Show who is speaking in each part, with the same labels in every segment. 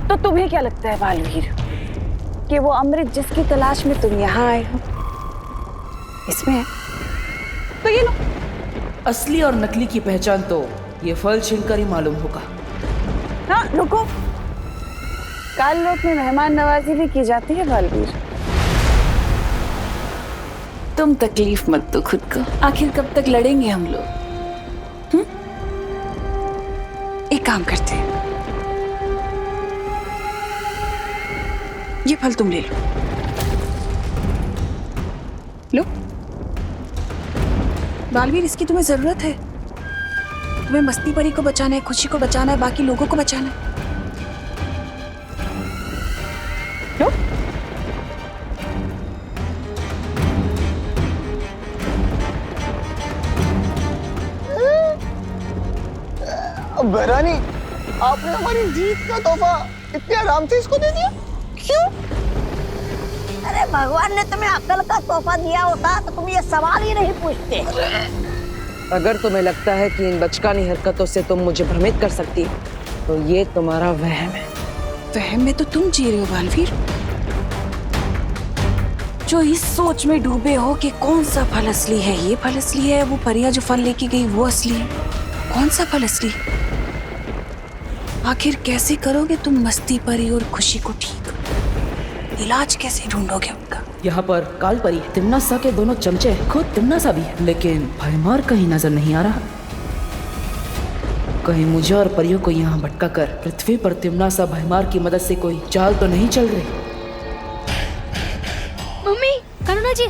Speaker 1: तो तुम्हें क्या लगता है बालवीर कि वो अमृत जिसकी तलाश में तुम यहाँ आए हो इसमें है? तो ये लो।
Speaker 2: असली और नकली की पहचान तो ये फल छीनकर ही मालूम होगा।
Speaker 1: हाँ रुको, काल लोक में मेहमान नवाजी भी की जाती है बालवीर। तुम तकलीफ मत दो खुद को, आखिर कब तक लड़ेंगे हम लोग? एक काम करते हैं, ये फल तुम ले लो। लो बालवीर, इसकी तुम्हें जरूरत है। तुम्हें मस्ती परी को बचाना है, खुशी को बचाना है, बाकी लोगों को बचाना है। लो।
Speaker 3: बहरानी, आपने हमारी जीत का तोहफा इतने आराम से इसको दे दिया, क्यों?
Speaker 4: अरे भगवान ने तुम्हें अक्ल का तोहफा दिया होता तो तुम ये सवाल ही नहीं पूछते।
Speaker 5: अगर तुम्हें लगता है कि इन बचकानी हरकतों से तुम मुझे भ्रमित कर सकती हो, तो ये तुम्हारा वहम है।
Speaker 1: वहम में तो तुम जी रहे हो बालवीर, जो इस सोच में डूबे हो कि कौन सा फल असली है, ये फल असली है, वो परिया जो फल लेके गई वो असली है। कौन सा फल असली? आखिर कैसे करोगे तुम मस्ती परी और खुशी को ठीक? इलाज कैसे ढूंढोगे उनका?
Speaker 2: यहाँ पर काल परी, तिम्नासा के दोनों चमचे, खुद तिम्नासा भी है, लेकिन भयमार कहीं नजर नहीं आ रहा। कहीं मुझे और परियों को यहाँ भटका कर पृथ्वी पर तिम्नासा भयमार की मदद से कोई चाल तो नहीं चल रही?
Speaker 6: मम्मी, करुणा जी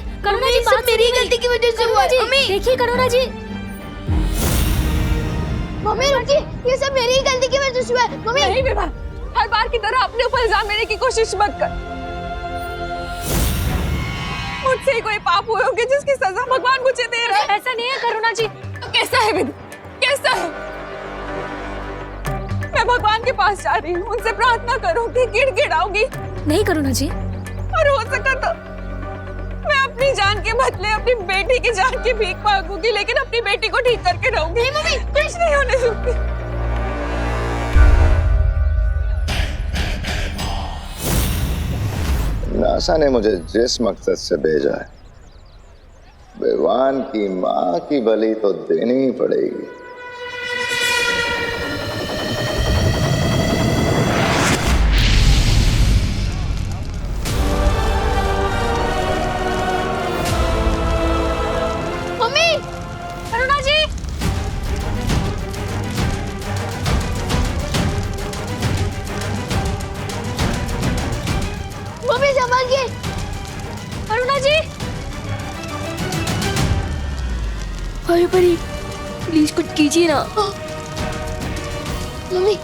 Speaker 6: बात मेरी गलती की वजह से हुआ है। मम्मी देखिए करुणा जी।
Speaker 4: मम्मी रुकिए, ये सब मेरी ही गलती की वजह से हुआ है। मम्मी
Speaker 7: नहीं विभा, हर बार की तरह अपने ऊपर इल्जाम लेने की कोशिश मत कर। मुझसे ही कोई पाप हुए होंगे जिसकी सजा भगवान मुझे दे रहा है।
Speaker 6: ऐसा नहीं है करुणा जी।
Speaker 7: तो कैसा है विधि, कैसा है? मैं भगवान के पास जा रही हूँ, उनसे प्रार्थना करूंगी, गिड़गिड़ाऊंगी।
Speaker 6: नहीं करुणा जी,
Speaker 7: और हो सका तो मैं अपनी जान के बदले अपनी बेटी की जान की भीख मांगूंगी, लेकिन अपनी बेटी को ठीक करके रहूंगी। नहीं मम्मी, कुछ नहीं होने दूंगी।
Speaker 3: नासा ने मुझे जिस मकसद से भेजा है, भगवान की माँ की बलि तो देनी ही पड़ेगी।
Speaker 6: अरे परी प्लीज कुछ कीजिए ना।
Speaker 4: मम्मी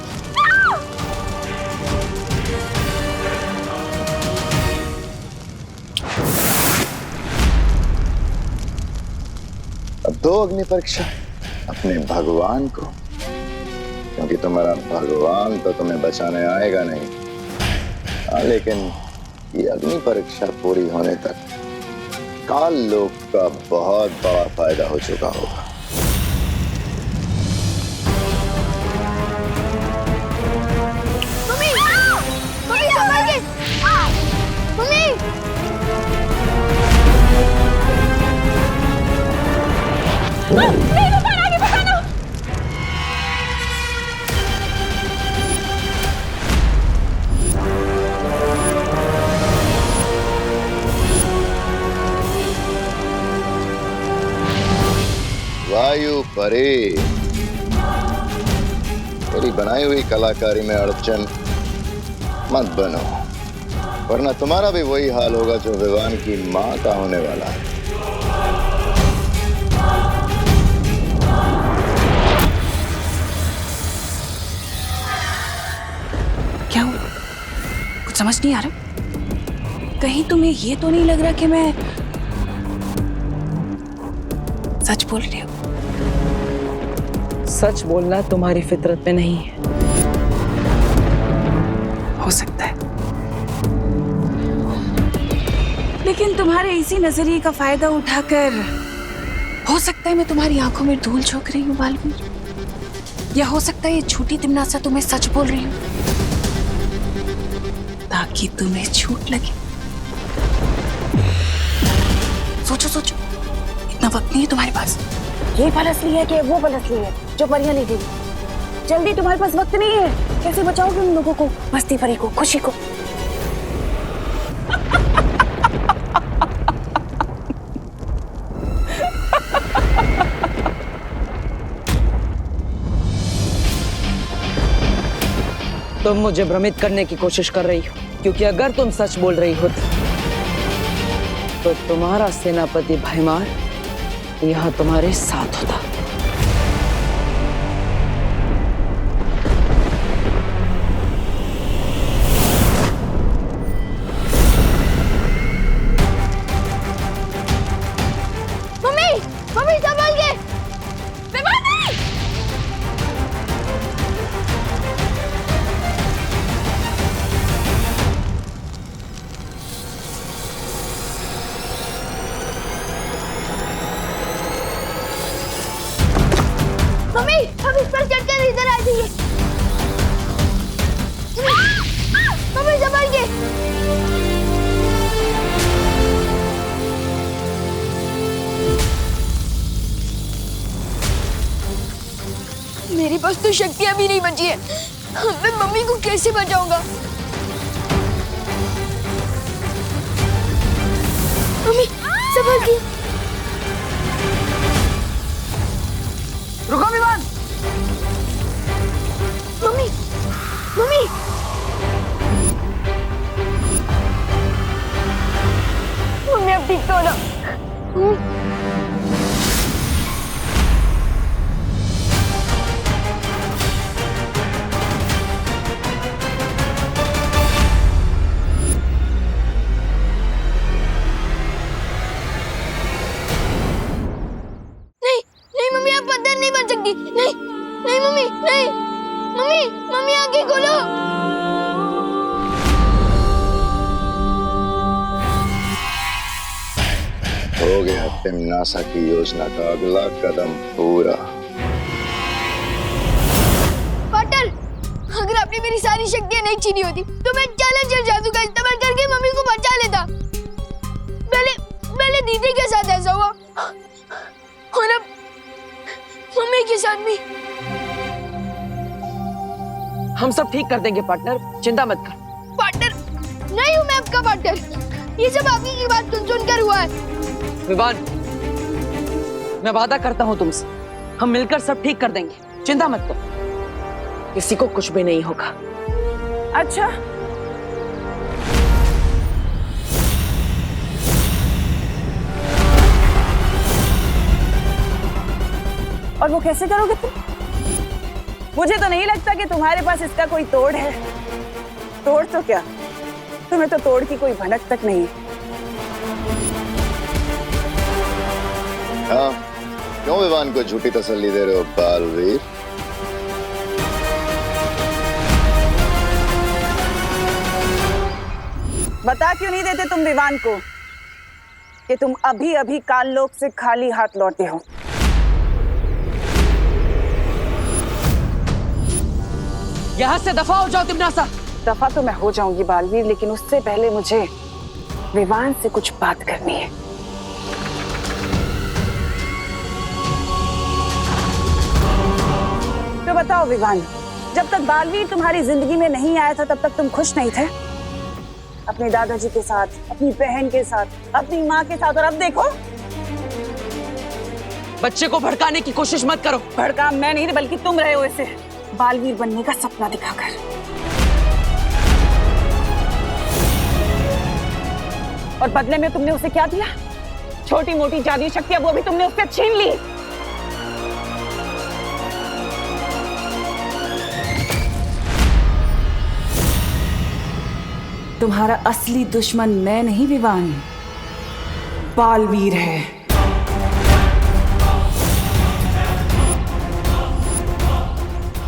Speaker 3: अब दो अग्नि परीक्षा अपने भगवान को, क्योंकि तुम्हारा भगवान तो तुम्हें बचाने आएगा नहीं। लेकिन ये अग्नि परीक्षा पूरी होने तक काल लोक का बहुत बड़ा फायदा हो चुका होगा।
Speaker 4: Mummy mummy संभालिए। मम्मी नहीं बचाना, नहीं बचाना।
Speaker 3: वायु परी, मेरी बनाई हुई कलाकारी में अड़चन मत बनो, वरना तुम्हारा भी वही हाल होगा जो भगवान की माँ का होने वाला है।
Speaker 1: क्या हुआ? कुछ समझ नहीं आ रहा? कहीं तुम्हें ये तो नहीं लग रहा कि मैं सच बोल रही हूँ?
Speaker 5: सच बोलना तुम्हारी फितरत में नहीं है।
Speaker 1: हो सकता है, लेकिन तुम्हारे इसी नजरिए का फायदा उठाकर हो सकता है मैं तुम्हारी आंखों में धूल झोंक रही हूँ बालवीर। या हो सकता है ये झूठी तिमनासा तुम्हें सच बोल रही हो ताकि तुम्हें झूठ लगे। सोचो सोचो, इतना वक्त नहीं है तुम्हारे पास। ये पल असली है कि वो पल असली है जो परियां ले गई? जल्दी, तुम्हारे पास वक्त नहीं है। कैसे बचाओगे उन लोगों को, मस्ती परी को, खुशी को?
Speaker 5: तुम मुझे भ्रमित करने की कोशिश कर रही हो, क्योंकि अगर तुम सच बोल रही होती तो तुम्हारा सेनापति भयमार यह तुम्हारे साथ होता।
Speaker 6: मम्मी, मम्मी संभल के। मम्मी, हम इस पर चढ़कर इधर आ जाइए। मम्मी संभल के। मेरे पास तो शक्तियां भी नहीं बची है। मैं मम्मी को कैसे बचाऊंगा? मम्मी संभल के।
Speaker 5: रुको विमान।
Speaker 6: मम्मी, मम्मी, मम्मी अब ठीक तो हो ना? नहीं, नहीं मम्मी, आप पत्थर नहीं बन सकती। नहीं, नहीं मम्मी, नहीं। मम्मी, मम्मी आंखें खोलो।
Speaker 3: हो गया तिमनासा की योजना का अगला कदम पूरा।
Speaker 6: पार्टनर, अगर आपने मेरी सारी शक्तियां नहीं छीनी होती तो मैं चैलेंजर जादू का इस्तेमाल करके मम्मी को बचा लेता। पहले दीदी के साथ ऐसा हुआ और अब मम्मी के साथ भी।
Speaker 5: हम सब ठीक कर देंगे पार्टनर, चिंता मत कर।
Speaker 6: पार्टनर नहीं हूँ मैं आपका पार्टनर। ये सब आपकी की बात सुनकर हुआ है।
Speaker 5: विवान, मैं वादा करता हूँ तुमसे, हम मिलकर सब ठीक कर देंगे, चिंता मत करो। किसी को कुछ भी नहीं होगा।
Speaker 1: अच्छा, और वो कैसे करोगे तुम? मुझे तो नहीं लगता कि तुम्हारे पास इसका कोई तोड़ है। तोड़ तो क्या, तुम्हें तो तोड़ की कोई भनक तक नहीं है।
Speaker 3: हाँ, क्यों विवान को झूठी तसल्ली दे रहे हो बालवीर?
Speaker 1: बता क्यों नहीं देते तुम विवान को कि तुम अभी अभी काललोक से खाली हाथ लौटे हो?
Speaker 5: यहाँ से दफा हो जाओ तिमनासा।
Speaker 1: दफा तो मैं हो जाऊंगी बालवीर, लेकिन उससे पहले मुझे विवान से कुछ बात करनी है। तो बताओ विवान, जब तक बालवीर तुम्हारी जिंदगी में नहीं आया था तब तक तुम खुश नहीं थे? अपने दादाजी के साथ, अपनी बहन के साथ, अपनी माँ के साथ, और अब देखो।
Speaker 5: बच्चे को भड़काने की कोशिश मत करो।
Speaker 1: भड़का मैं नहीं, बल्कि तुम रहे हो इसे बालवीर बनने का सपना दिखाकर। और बदले में तुमने उसे क्या दिया? छोटी मोटी जादुई शक्तियां वो भी तुमने उससे छीन ली। तुम्हारा असली दुश्मन मैं नहीं विवान, बालवीर है।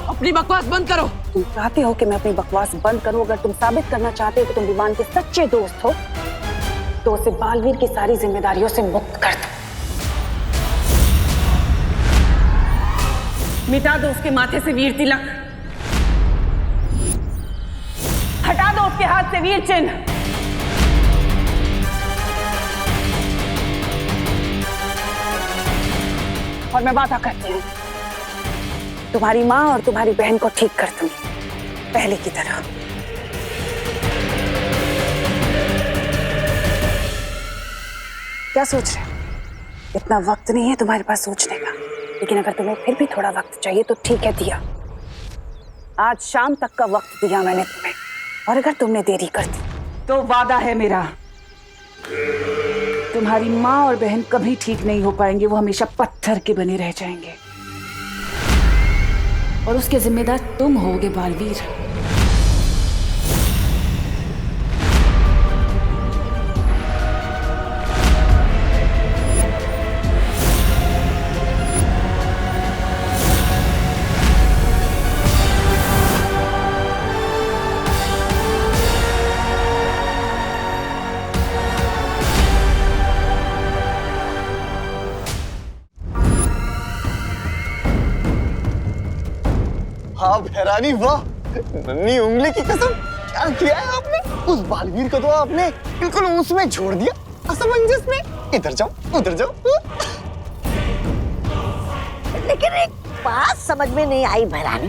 Speaker 5: अपनी बकवास बंद करो।
Speaker 1: तुम चाहते हो कि मैं अपनी बकवास बंद करूं? अगर तुम साबित करना चाहते हो कि तुम विवान के सच्चे दोस्त हो तो उसे बालवीर की सारी जिम्मेदारियों से मुक्त कर दो। मिटा दो उसके माथे से वीर तिलक, हटा दो उसके हाथ से वीर चिन्ह। और मैं वादा करती हूँ तुम्हारी माँ और तुम्हारी बहन को ठीक कर दूंगी पहले की तरह। क्या सोच रहे हो? इतना वक्त नहीं है तुम्हारे पास सोचने का, लेकिन अगर तुम्हें फिर भी थोड़ा वक्त चाहिए तो ठीक है, दिया। आज शाम तक का वक्त दिया मैंने तुम्हें, और अगर तुमने देरी कर दी तो वादा है मेरा, तुम्हारी माँ और बहन कभी ठीक नहीं हो पाएंगे, वो हमेशा पत्थर के बने रह जाएंगे।
Speaker 2: और उसके जिम्मेदार तुम होगे बालवीर।
Speaker 8: हाँ भैरानी, वाह, नन्ही उंगली की कसम, क्या किया है आपने? उस बालवीर को तो आपने बिल्कुल उसमें छोड़ दिया, असमंजस में। इधर जाओ उधर जाओ।
Speaker 4: लेकिन एक बात समझ में नहीं आई भैरानी,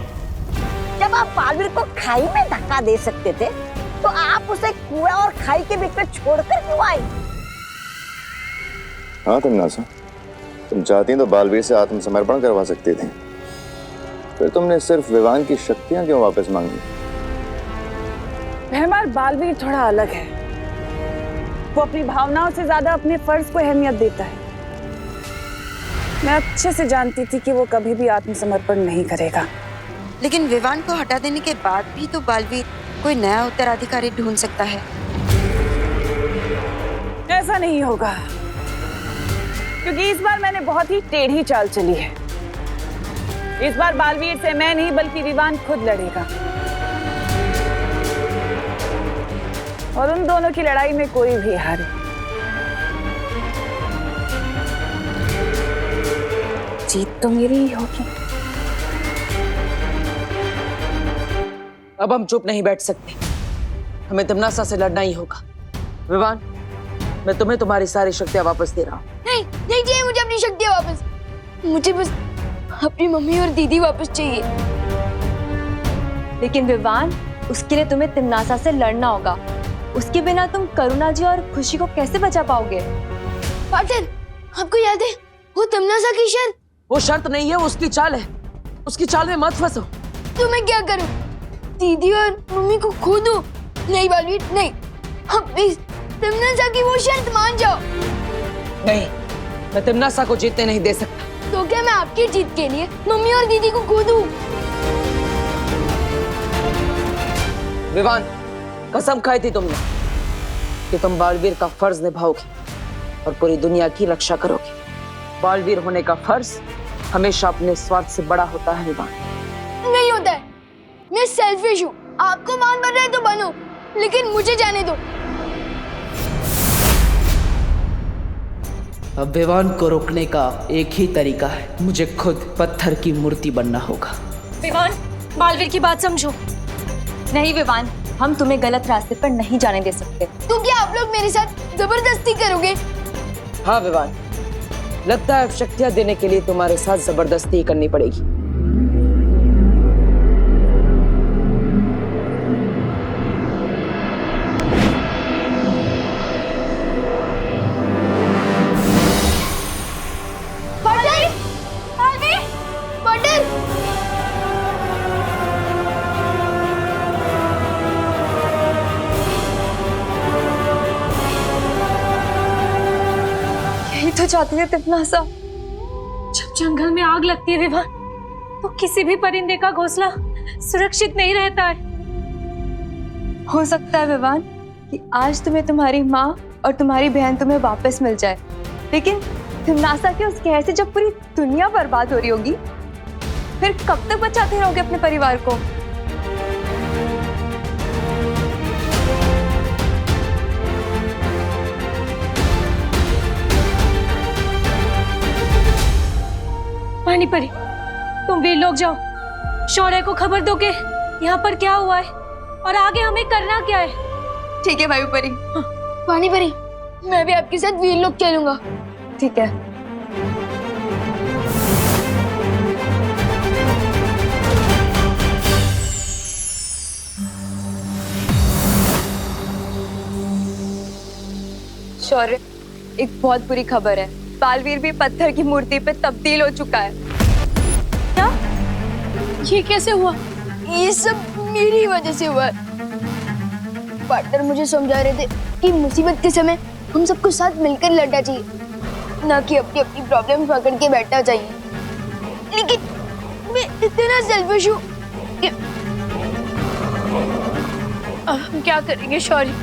Speaker 4: जब आप बालवीर को खाई में धक्का दे सकते थे तो आप उसे कुआं और खाई के बीच में छोड़कर क्यों आए?
Speaker 3: हाँ तमन्नासा, तुम चाहती तो बालवीर से आत्मसमर्पण करवा सकती थी, फिर तुमने सिर्फ विवान की शक्तियां क्यों वापस मांगी?
Speaker 1: मेहमान, बालवीर थोड़ा अलग है। वो अपनी भावनाओं से ज्यादा अपने फर्ज को अहमियत देता है। मैं अच्छे से जानती थी कि वो कभी भी आत्मसमर्पण नहीं करेगा।
Speaker 9: लेकिन विवान को हटा देने के बाद भी तो बालवीर कोई नया उत्तराधिकारी ढूंढ सकता है।
Speaker 1: ऐसा नहीं होगा, क्योंकि इस बार मैंने बहुत ही टेढ़ी चाल चली है। इस बार बालवीर से मैं नहीं बल्कि विवान खुद लड़ेगा, और उन दोनों की लड़ाई में कोई भी हारे, जीत तो मेरी ही होगी।
Speaker 5: अब हम चुप नहीं बैठ सकते, हमें तमन्नासा से लड़ना ही होगा। विवान, मैं तुम्हें तुम्हारी सारी शक्तियां वापस दे रहा हूँ।
Speaker 6: नहीं, नहीं चाहिए मुझे अपनी शक्तियां वापस। मुझे बस अपनी मम्मी और दीदी वापस चाहिए।
Speaker 10: लेकिन विवान, उसके लिए तुम्हें तमन्नासा से लड़ना होगा। उसके बिना तुम करुणा जी और खुशी को कैसे बचा पाओगे?
Speaker 6: पाटिल, आपको याद है वो तमन्नासा की शर्त?
Speaker 5: वो शर्त नहीं है, वो उसकी चाल है। उसकी चाल में मत फंसो।
Speaker 6: तो मैं क्या करूं? दीदी और मम्मी को खो दूं? नहीं बालवीर, नहीं। अब प्लीज तमन्नासा की वो शर्त मान जाओ।
Speaker 5: नहीं, मैं तमन्नासा को जीतने नहीं दे सकता।
Speaker 6: तो क्या मैं आपकी जीत के लिए मम्मी और दीदी को खो दूं?
Speaker 5: विवान, कसम खाई थी तुमने कि तुम बालवीर का फर्ज निभाओगे और पूरी दुनिया की रक्षा करोगे। बालवीर होने का फर्ज हमेशा अपने स्वार्थ से बड़ा होता है विवान।
Speaker 6: नहीं होता है, मैं सेल्फिश हूँ। आपको मान बन रहे तो बनो, लेकिन मुझे जाने दो।
Speaker 2: अब विवान को रोकने का एक ही तरीका है, मुझे खुद पत्थर की मूर्ति बनना होगा।
Speaker 10: विवान, बालवीर की बात समझो। नहीं विवान, हम तुम्हें गलत रास्ते पर नहीं जाने दे सकते।
Speaker 6: तो क्या आप लोग मेरे साथ जबरदस्ती करोगे?
Speaker 5: हाँ विवान, लगता है अब शक्तियां देने के लिए तुम्हारे साथ जबरदस्ती ही करनी पड़ेगी।
Speaker 10: तो चाहती है तमन्नासा।
Speaker 11: जब जंगल में आग लगती है विवान, तो किसी भी परिंदे का घोंसला सुरक्षित नहीं रहता है।
Speaker 10: हो सकता है विवान कि आज तुम्हें तुम्हारी माँ और तुम्हारी बहन तुम्हें वापस मिल जाए, लेकिन तमन्नासा के उस कहर से जब पूरी दुनिया बर्बाद हो रही होगी, फिर कब तक बचाते रहोगे अपने परिवार को?
Speaker 11: पानी परी, तुम वीर लोग जाओ, शौर्य को खबर दो कि यहाँ पर क्या हुआ है और आगे हमें करना क्या है।
Speaker 10: ठीक है वायु परी।
Speaker 6: पानी परी, मैं भी आपके साथ वीर लोग चलूंगा।
Speaker 10: ठीक है। शौर्य, एक बहुत बुरी खबर है। बालवीर भी पत्थर की मूर्ति पे तब्दील हो चुका है।
Speaker 6: क्या? ये कैसे हुआ? ये सब मेरी वजह से हुआ है। पार्टनर मुझे समझा रहे थे कि मुसीबत के समय हम सबको साथ मिलकर लड़ना चाहिए, ना कि अपनी अपनी प्रॉब्लम पकड़ के बैठना चाहिए। लेकिन मैं इतना सेल्फिश हूँ कि अब हम क्या करेंगे शौर्य?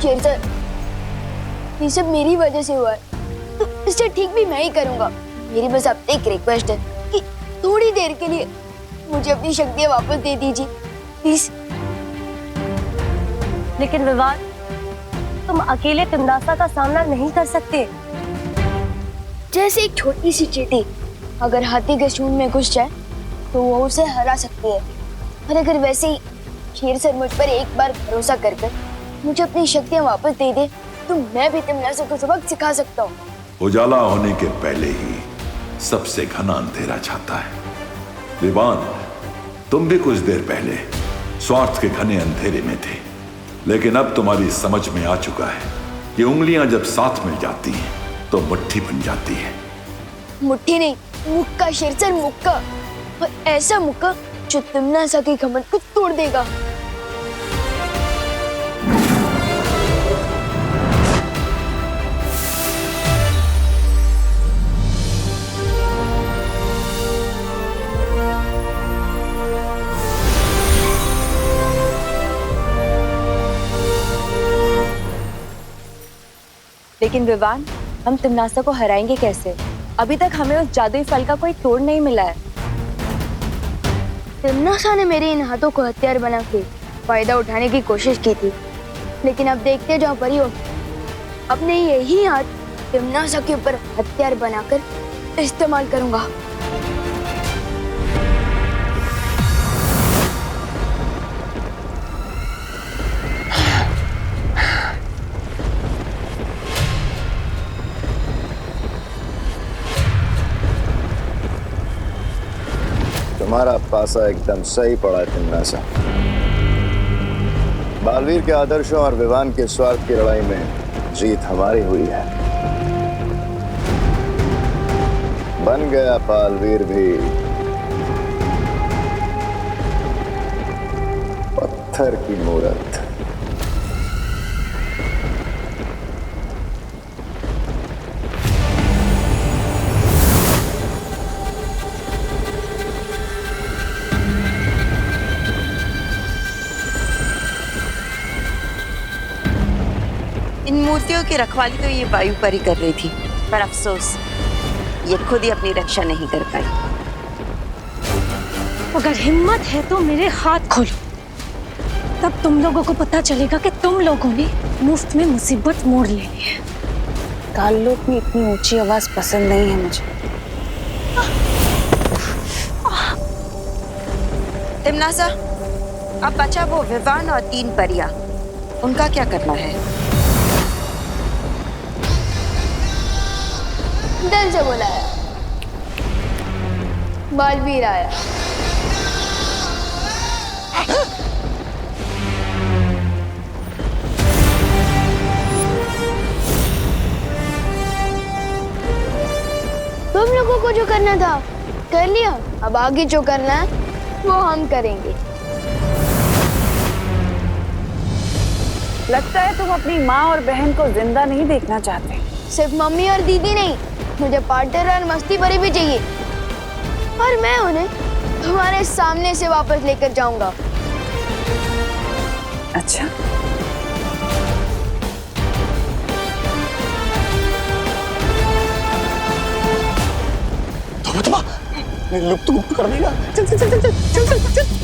Speaker 6: शेर सर, ये सब मेरी वजह से हुआ है, तो इसे ठीक भी मैं ही करूंगा। मेरी बस आपसे एक रिक्वेस्ट है कि थोड़ी देर के लिए मुझे अपनी शक्तियाँ वापस दे दीजिए, प्लीज।
Speaker 12: लेकिन विवान, तुम अकेले तिमनासा का सामना नहीं कर सकते।
Speaker 6: जैसे एक छोटी सी चींटी अगर हाथी के सूंड में घुस जाए तो वो उसे हरा सकती है, और अगर वैसे ही शेर सर मुझ पर एक बार भरोसा कर मुझे अपनी शक्तियाँ वापस दे दे तो मैं भी तिमनासा को सबक सिखा सकता हूँ।
Speaker 13: उजाला होने के पहले ही सबसे घना अंधेरा छाता है। विवान, तुम भी कुछ देर पहले स्वार्थ के घने अंधेरे में थे, लेकिन अब तुम्हारी समझ में आ चुका है कि उंगलियां जब साथ मिल जाती हैं तो मुट्ठी बन जाती है।
Speaker 6: मुट्ठी नहीं, मुक्का शेर सर, मुक्का। और ऐसा मुक्का जो तिमनासा के घमंड को तोड़ देगा।
Speaker 10: लेकिन विवान, हम तिमनासा को हराएंगे कैसे? अभी तक हमें उस जादुई फल का कोई तोड़ नहीं मिला है।
Speaker 6: तिमनासा ने मेरे इन हाथों को हथियार बना के फायदा उठाने की कोशिश की थी, लेकिन अब देखते जाओ परियो, अपने यही हाथ तिमनासा के ऊपर हथियार बनाकर इस्तेमाल करूंगा।
Speaker 3: तुम्हारा पासा एकदम सही पड़ा है तिमनासा। बालवीर के आदर्शों और विवान के स्वार्थ की लड़ाई में जीत हमारी हुई है। बन गया बालवीर भी पत्थर की मूरत।
Speaker 9: इन मूर्तियों की रखवाली तो ये वायु परी कर रही थी, पर अफसोस ये खुद ही अपनी रक्षा नहीं कर पाई।
Speaker 11: अगर हिम्मत है तो मेरे हाथ खोलो, तब तुम लोगों को पता चलेगा कि तुम लोगों ने मुफ्त में मुसीबत मोड़ लेनी है।
Speaker 1: काललोक में इतनी ऊंची आवाज पसंद नहीं है मुझे।
Speaker 9: तिमनासा, अब बचा वो विवान और 3 परियां, उनका क्या करना है?
Speaker 6: दिल से बुलाया, बालवीर आया। तुम लोगों को जो करना था कर लिया, अब आगे जो करना है वो हम करेंगे।
Speaker 1: लगता है तुम अपनी माँ और बहन को जिंदा नहीं देखना चाहते।
Speaker 6: सिर्फ मम्मी और दीदी नहीं, मुझे पार्टनर और मस्ती परी भी चाहिए, और मैं उन्हें तुम्हारे सामने से वापस लेकर जाऊंगा।
Speaker 1: अच्छा,
Speaker 8: लुप्त गुप्त कर देगा। चल चल चल चल चल चल चल।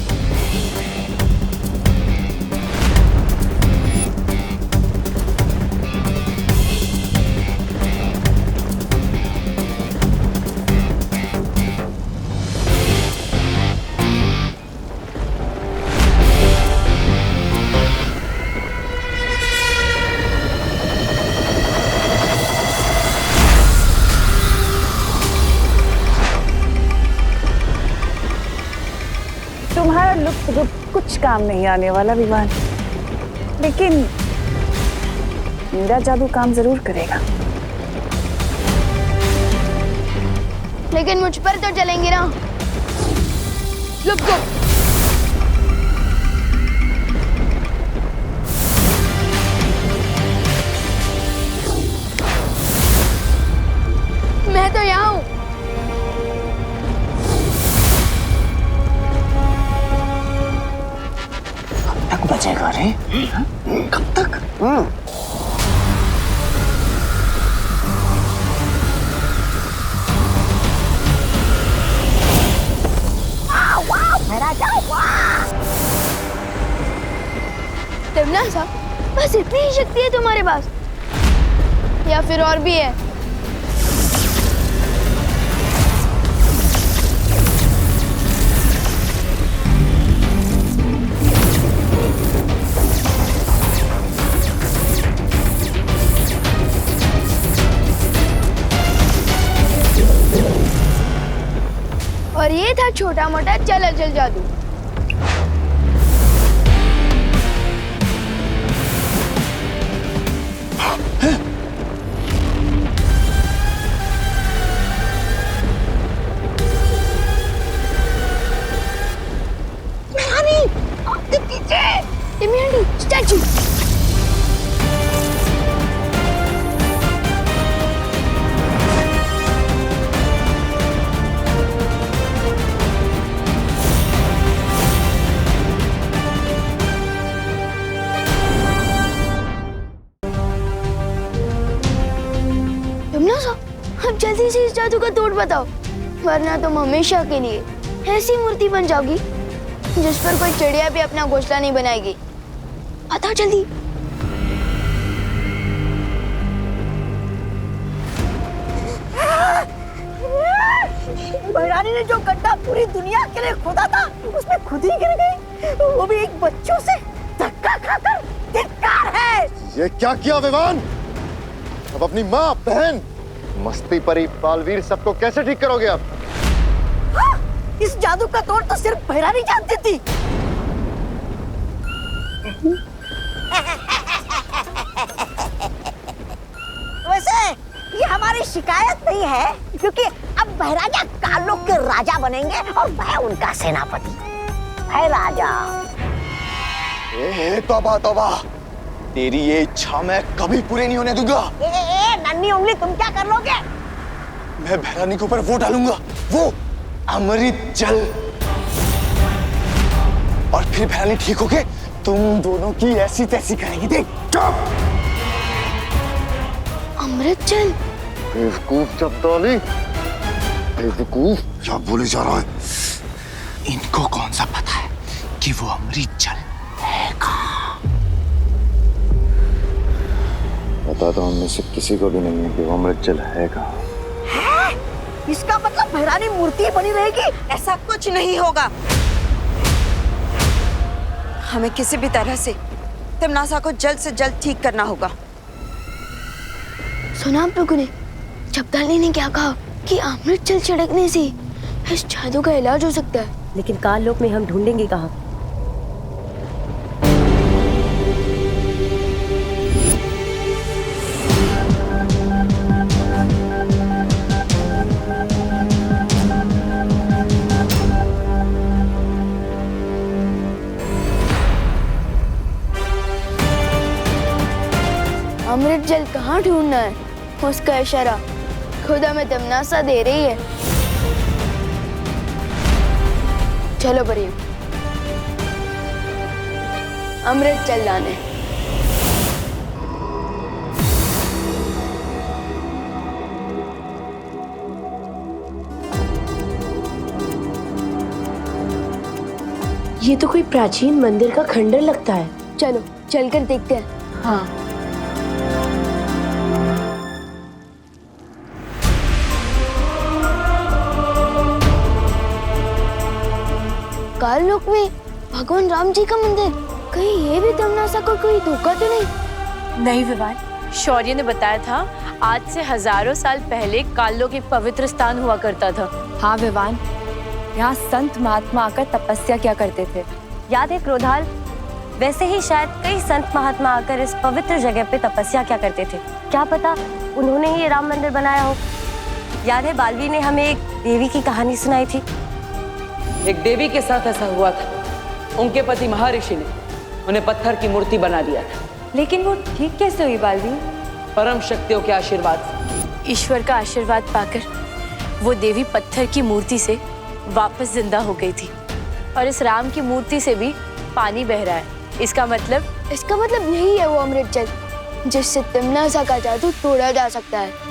Speaker 1: कुछ काम नहीं आने वाला विवान, लेकिन मेरा जादू काम जरूर करेगा।
Speaker 6: लेकिन मुझ पर तो चलेंगे ना। लुक गो। मैं तो यहाँ हूँ।
Speaker 8: कब तक बचेगा रे? कब तक?
Speaker 6: तमन्ना, बस इतनी ही शक्ति है तुम्हारे पास या फिर और भी है? और ये था छोटा मोटा चल अचल जादू। स्टैचू। अब जल्दी से इस जादू का तोड़ बताओ, वरना तुम हमेशा के लिए ऐसी मूर्ति बन जाओगी जिस पर कोई चिड़िया भी अपना घोंसला नहीं बनाएगी। बताओ जल्दी।
Speaker 4: बहरानी ने जो गड्ढा पूरी दुनिया के लिए खोदा था, उसमें खुद ही गिर गई, वो भी एक बच्चों से धक्का खाकर। धिक्कार है।
Speaker 8: ये क्या किया विवान? अब अपनी माँ, बहन, मस्ती परी, बालवीर सबको कैसे ठीक करोगे आप?
Speaker 4: हाँ, इस जादू का तोड़ तो सिर्फ बहरानी जानती थी। वैसे ये हमारी शिकायत नहीं है, क्योंकि अब बहराजा कालोक के राजा बनेंगे और मैं उनका सेनापति। है राजा।
Speaker 8: तौबा तौबा, तेरी ये इच्छा मैं कभी पूरी नहीं होने दूंगा।
Speaker 4: नन्ही उंगली, तुम क्या कर लोगे?
Speaker 8: मैं बहरानी के ऊपर वो डालूंगा, वो अमृत जल, और फिर बहरानी ठीक होके तुम दोनों की ऐसी तैसी करेगी। देख। चुप।
Speaker 6: अमृत जल?
Speaker 8: बेवकूफ चपदौली, बेवकूफ। क्या बोले जा रहा है? इनको कौन सा पता है कि वो अमृत जल है कहाँ?
Speaker 3: पता तो हम में से किसी को भी नहीं है कि वो अमृत जल है कहाँ।
Speaker 4: इसका मतलब बहरानी मूर्ति बनी रहेगी?
Speaker 9: ऐसा कुछ नहीं होगा। हमें किसी भी तरह से तिमनासा को जल्द से जल्द ठीक करना होगा।
Speaker 6: सुना आप लोगों ने? चपदाली ने क्या कहा कि अमृत जल छिड़कने से इस जादू का इलाज हो सकता है।
Speaker 12: लेकिन काल लोक में हम ढूंढेंगे कहाँ?
Speaker 6: अमृत जल कहाँ ढूंढना है, उसका इशारा खुद हमें तमन्ना दे रही है। चलो बढ़िया, अमृत जल लाने।
Speaker 12: ये तो कोई प्राचीन मंदिर का खंडर लगता है।
Speaker 6: चलो चलकर देखते हैं।
Speaker 12: हाँ।
Speaker 6: काल लोक में भगवान राम जी का मंदिर, कहीं ये भी तमन्ना को कोई धोखा तो नहीं?
Speaker 11: नहीं विवान, शौर्य ने बताया था आज से हजारों साल पहले काललोक एक पवित्र स्थान हुआ करता था।
Speaker 10: हाँ विवान, यहाँ संत महात्मा आकर तपस्या किया करते थे।
Speaker 12: याद है क्रोधाल? वैसे ही शायद कई संत महात्मा आकर इस पवित्र जगह पे तपस्या क्या करते थे। क्या पता उन्होंने ही ये राम मंदिर बनाया हो। याद है बालवीर ने हमें एक देवी की कहानी सुनाई थी।
Speaker 5: एक देवी के साथ ऐसा हुआ था। उनके पति महर्षि ने उन्हें पत्थर की मूर्ति बना दिया था।
Speaker 10: लेकिन वो ठीक कैसे हुई बालवीर?
Speaker 5: परम शक्तियों के आशीर्वाद से।
Speaker 14: ईश्वर का आशीर्वाद पाकर वो देवी पत्थर की मूर्ति से वापस जिंदा हो गई थी। और इस राम की मूर्ति से भी पानी बह रहा है। इसका मतलब
Speaker 6: यही है वो अमृत जल जिससे तिमनासा का जादू तोड़ा जा सकता है।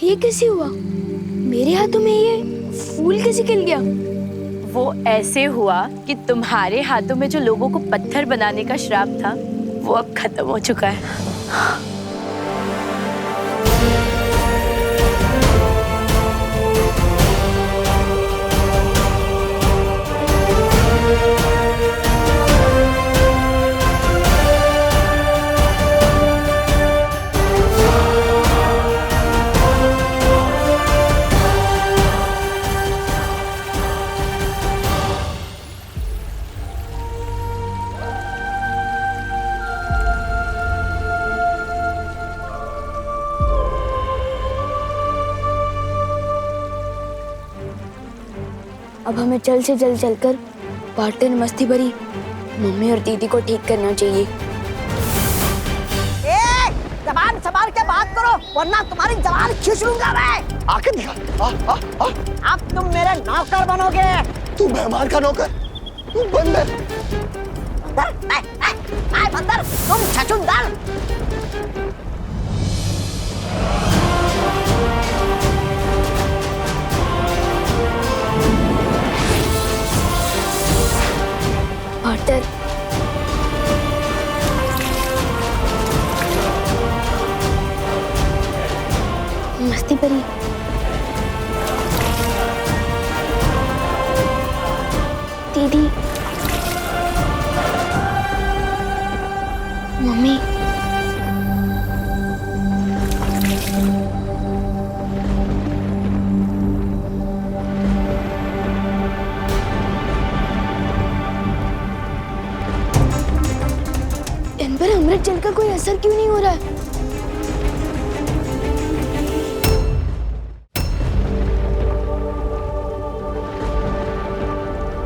Speaker 6: ये कैसे हुआ? मेरे हाथों में ये फूल कैसे खिल गया?
Speaker 14: वो ऐसे हुआ कि तुम्हारे हाथों में जो लोगों को पत्थर बनाने का श्राप था वो अब खत्म हो चुका है।
Speaker 6: अब हमें जल्द से जल्द चलकर पार्टनर मस्ती भरी मम्मी और दीदी को ठीक करना चाहिए।
Speaker 4: जबान संभाल के बात करो वरना तुम्हारी जबान खींच लूंगा मैं।
Speaker 8: आके दिखा।
Speaker 4: अब तुम मेरे नौकर बनोगे।
Speaker 8: तू मेहमान का नौकर, तू बंदर।
Speaker 4: बंदर तुम छछूंदर।
Speaker 6: पार्टनर मस्ती भरी दीदी मम्मी इन पर अमृत जल का कोई असर क्यों नहीं हो रहा है?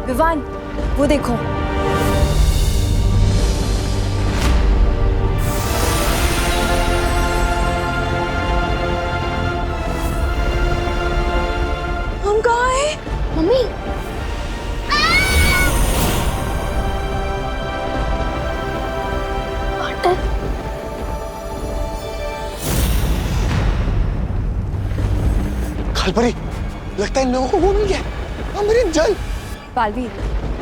Speaker 10: विवान, वो देखो।
Speaker 6: हम कहाँ हैं? मम्मी
Speaker 8: खालपरी, लगता है इन लोगों को वो मिल गया अमृत जल।
Speaker 10: बालवीर,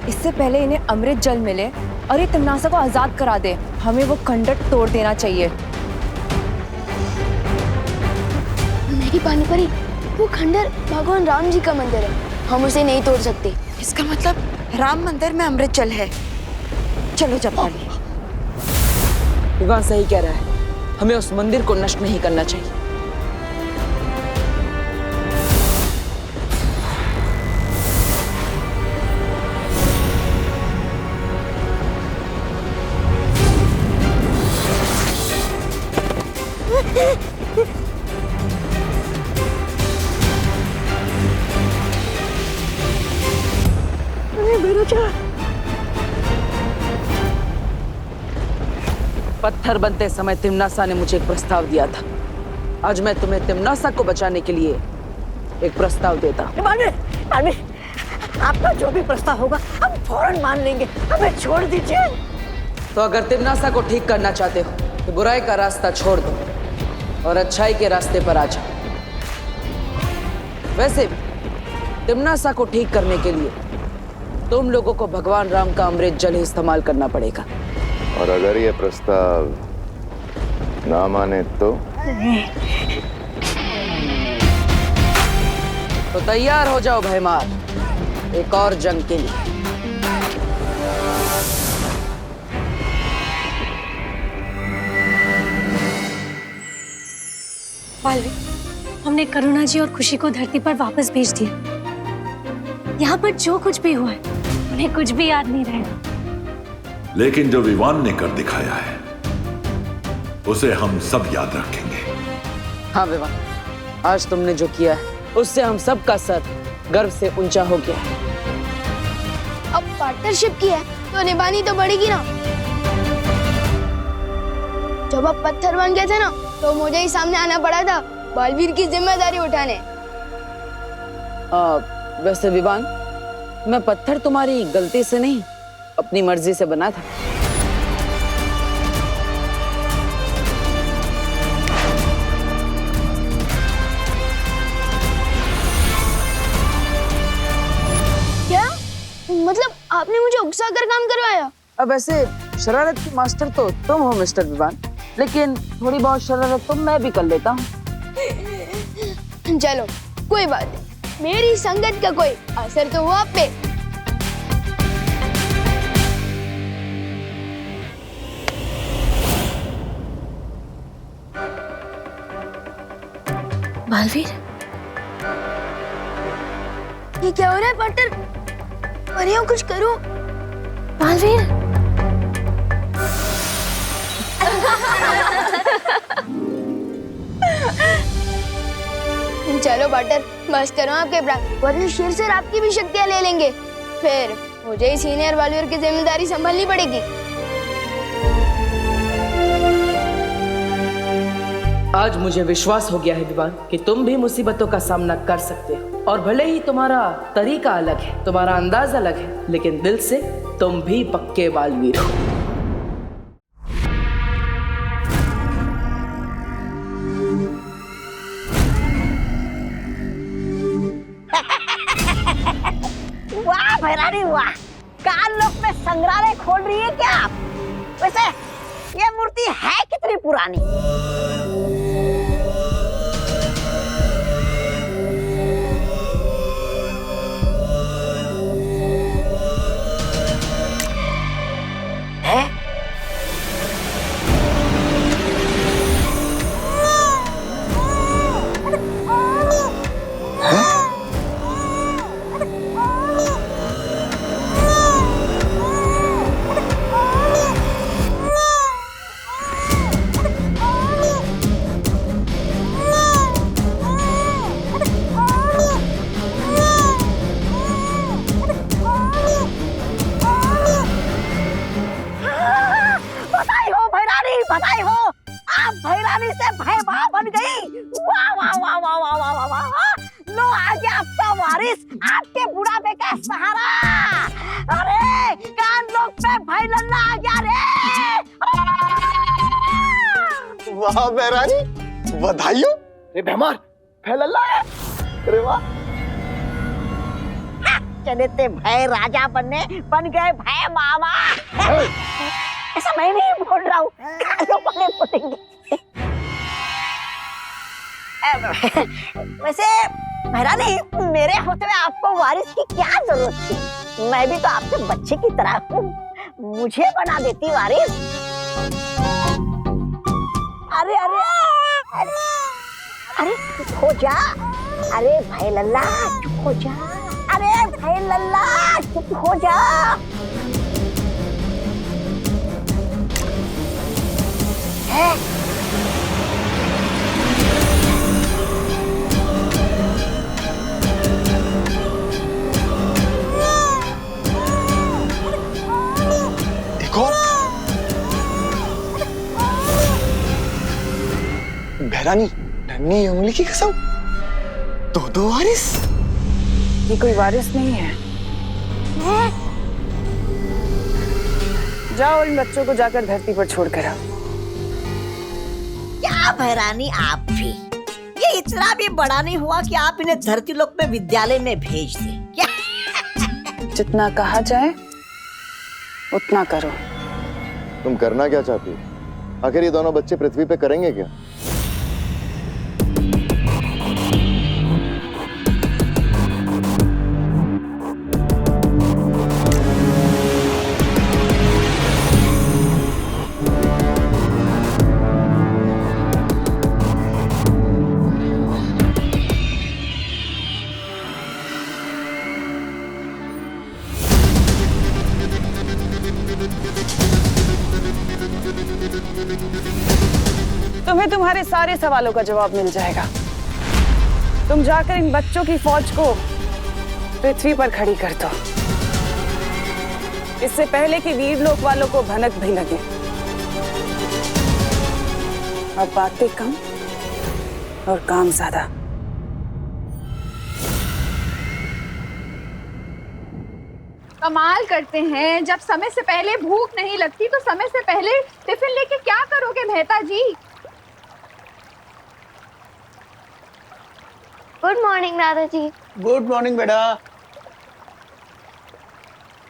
Speaker 10: इससे पहले इन्हें अमृत जल मिले और ये तिमनासा को आजाद करा दे, हमें वो खंडर तोड़ देना चाहिए।
Speaker 6: नहीं पानीपरी, वो खंडर भगवान राम जी का मंदिर है, हम उसे नहीं तोड़ सकते।
Speaker 9: इसका मतलब राम मंदिर में अमृत जल है। चलो जपाली।
Speaker 5: विवान सही कह रहा है, हमें उस मंदिर को नष्ट नहीं करना चाहिए। पत्थर बनते समय तिमनासा ने मुझे एक प्रस्ताव दिया था। आज मैं तुम्हें तिमनासा को बचाने के लिए एक प्रस्ताव देता हूं।
Speaker 4: बालवीर, आपका जो भी प्रस्ताव होगा हम फौरन मान लेंगे, हमें छोड़ दीजिए।
Speaker 5: तो अगर तिमनासा को ठीक करना चाहते हो तो बुराई का रास्ता छोड़ दो और अच्छाई के रास्ते पर आ जाओ। वैसे भी तिमनासा को ठीक करने के लिए तुम लोगों को भगवान राम का अमृत जल ही इस्तेमाल करना पड़ेगा।
Speaker 3: और अगर ये प्रस्ताव ना माने तो
Speaker 5: तैयार हो जाओ भयमार, एक और जंग के लिए।
Speaker 11: बालवीर, हमने करुणा जी और खुशी को धरती पर वापस भेज दिया। यहाँ पर जो कुछ भी हुआ है उन्हें कुछ भी याद नहीं रहेगा।
Speaker 13: लेकिन जो विवान ने कर दिखाया है उसे हम सब याद रखेंगे।
Speaker 5: हाँ विवान, आज तुमने जो किया है उससे हम सब का सर गर्व से ऊंचा हो गया है।
Speaker 6: अब पार्टनरशिप की है तो निभानी तो पड़ेगी ना। जब आप पत्थर बन गए थे ना तो मुझे ही सामने आना पड़ा था बालवीर की जिम्मेदारी उठाने।
Speaker 5: वैसे विवान, मैं पत्थर तुम्हारी गलती से नहीं अपनी मर्जी से बना था।
Speaker 6: क्या मतलब आपने मुझे उकसा कर काम करवाया?
Speaker 5: अब वैसे शरारत की मास्टर तो तुम हो मिस्टर विवान, लेकिन थोड़ी बहुत शरारत तो मैं भी कर लेता हूँ।
Speaker 6: चलो कोई बात नहीं, मेरी संगत का कोई असर तो हुआ आप पे।
Speaker 11: बालवीर,
Speaker 6: ये क्या हो रहा है पार्टनर? परियों कुछ करो।
Speaker 11: बालवीर,
Speaker 6: चलो पार्टनर, बस करो आपके प्राण, वरना शेर से आपकी भी शक्तियां ले लेंगे। फिर मुझे ही सीनियर बालवीर की जिम्मेदारी संभालनी पड़ेगी।
Speaker 2: आज मुझे विश्वास हो गया है विवान कि तुम भी मुसीबतों का सामना कर सकते हो। और भले ही तुम्हारा तरीका अलग है, तुम्हारा अंदाज अलग है, लेकिन दिल से तुम भी पक्के बालवीर हो।
Speaker 4: वाह भैरानी वाह, काल लोक में संग्रहालय खोल रही है क्या आप? वैसे ये मूर्ति है कितनी पुरानी? है? बधाई हो, आप भैरानी से भयभा बन गई। वाह वाह वाह वाह वाह वाह वाह वाह। लो आ गया आपका वारिस, आपके बुढ़ापे का सहारा। अरे कान लोग पे भाई लल्ला आ गया रे।
Speaker 8: वाह भैरानी, बधाई हो। अरे भैमार, भै लल्ला है। अरे वाह।
Speaker 4: चले थे भय राजा बनने, बन गए भय मामा। ऐसा मैं नहीं बोल रहा हूँ, कानों वाले बोलेंगे। वैसे भैरानी, मेरे होते हुए आपको वारिस की क्या जरूरत थी? मैं भी तो आपके बच्चे की तरह हूँ, मुझे बना देती वारिस। अरे अरे अरे अरे चुप हो जा। अरे भाई लल्ला चुप हो जा। अरे भाई लल्ला चुप हो जा।
Speaker 8: देखो भैरानी, नन्ही उंगली की कसम, दो वारिस।
Speaker 1: इनकी कोई वारिस नहीं है। जाओ इन बच्चों को जाकर धरती पर छोड़कर आओ।
Speaker 4: क्या भैरानी आप भी, ये इतना भी बड़ा नहीं हुआ कि आप इन्हें धरती लोक में विद्यालय में भेज दें क्या?
Speaker 1: जितना कहा जाए उतना करो।
Speaker 3: तुम करना क्या चाहती हो? आखिर ये दोनों बच्चे पृथ्वी पे करेंगे क्या?
Speaker 1: तुम्हें तुम्हारे सारे सवालों का जवाब मिल जाएगा। तुम जाकर इन बच्चों की फौज को पृथ्वी पर खड़ी कर दो, इससे पहले कि वीरलोक वालों को भनक भी लगे। अब बातें कम और काम ज्यादा।
Speaker 7: कमाल करते हैं, जब समय से पहले भूख नहीं लगती तो समय से पहले टिफिन लेके क्या करोगे मेहता जी?
Speaker 6: गुड मॉर्निंग दादाजी।
Speaker 8: गुड मॉर्निंग बेटा।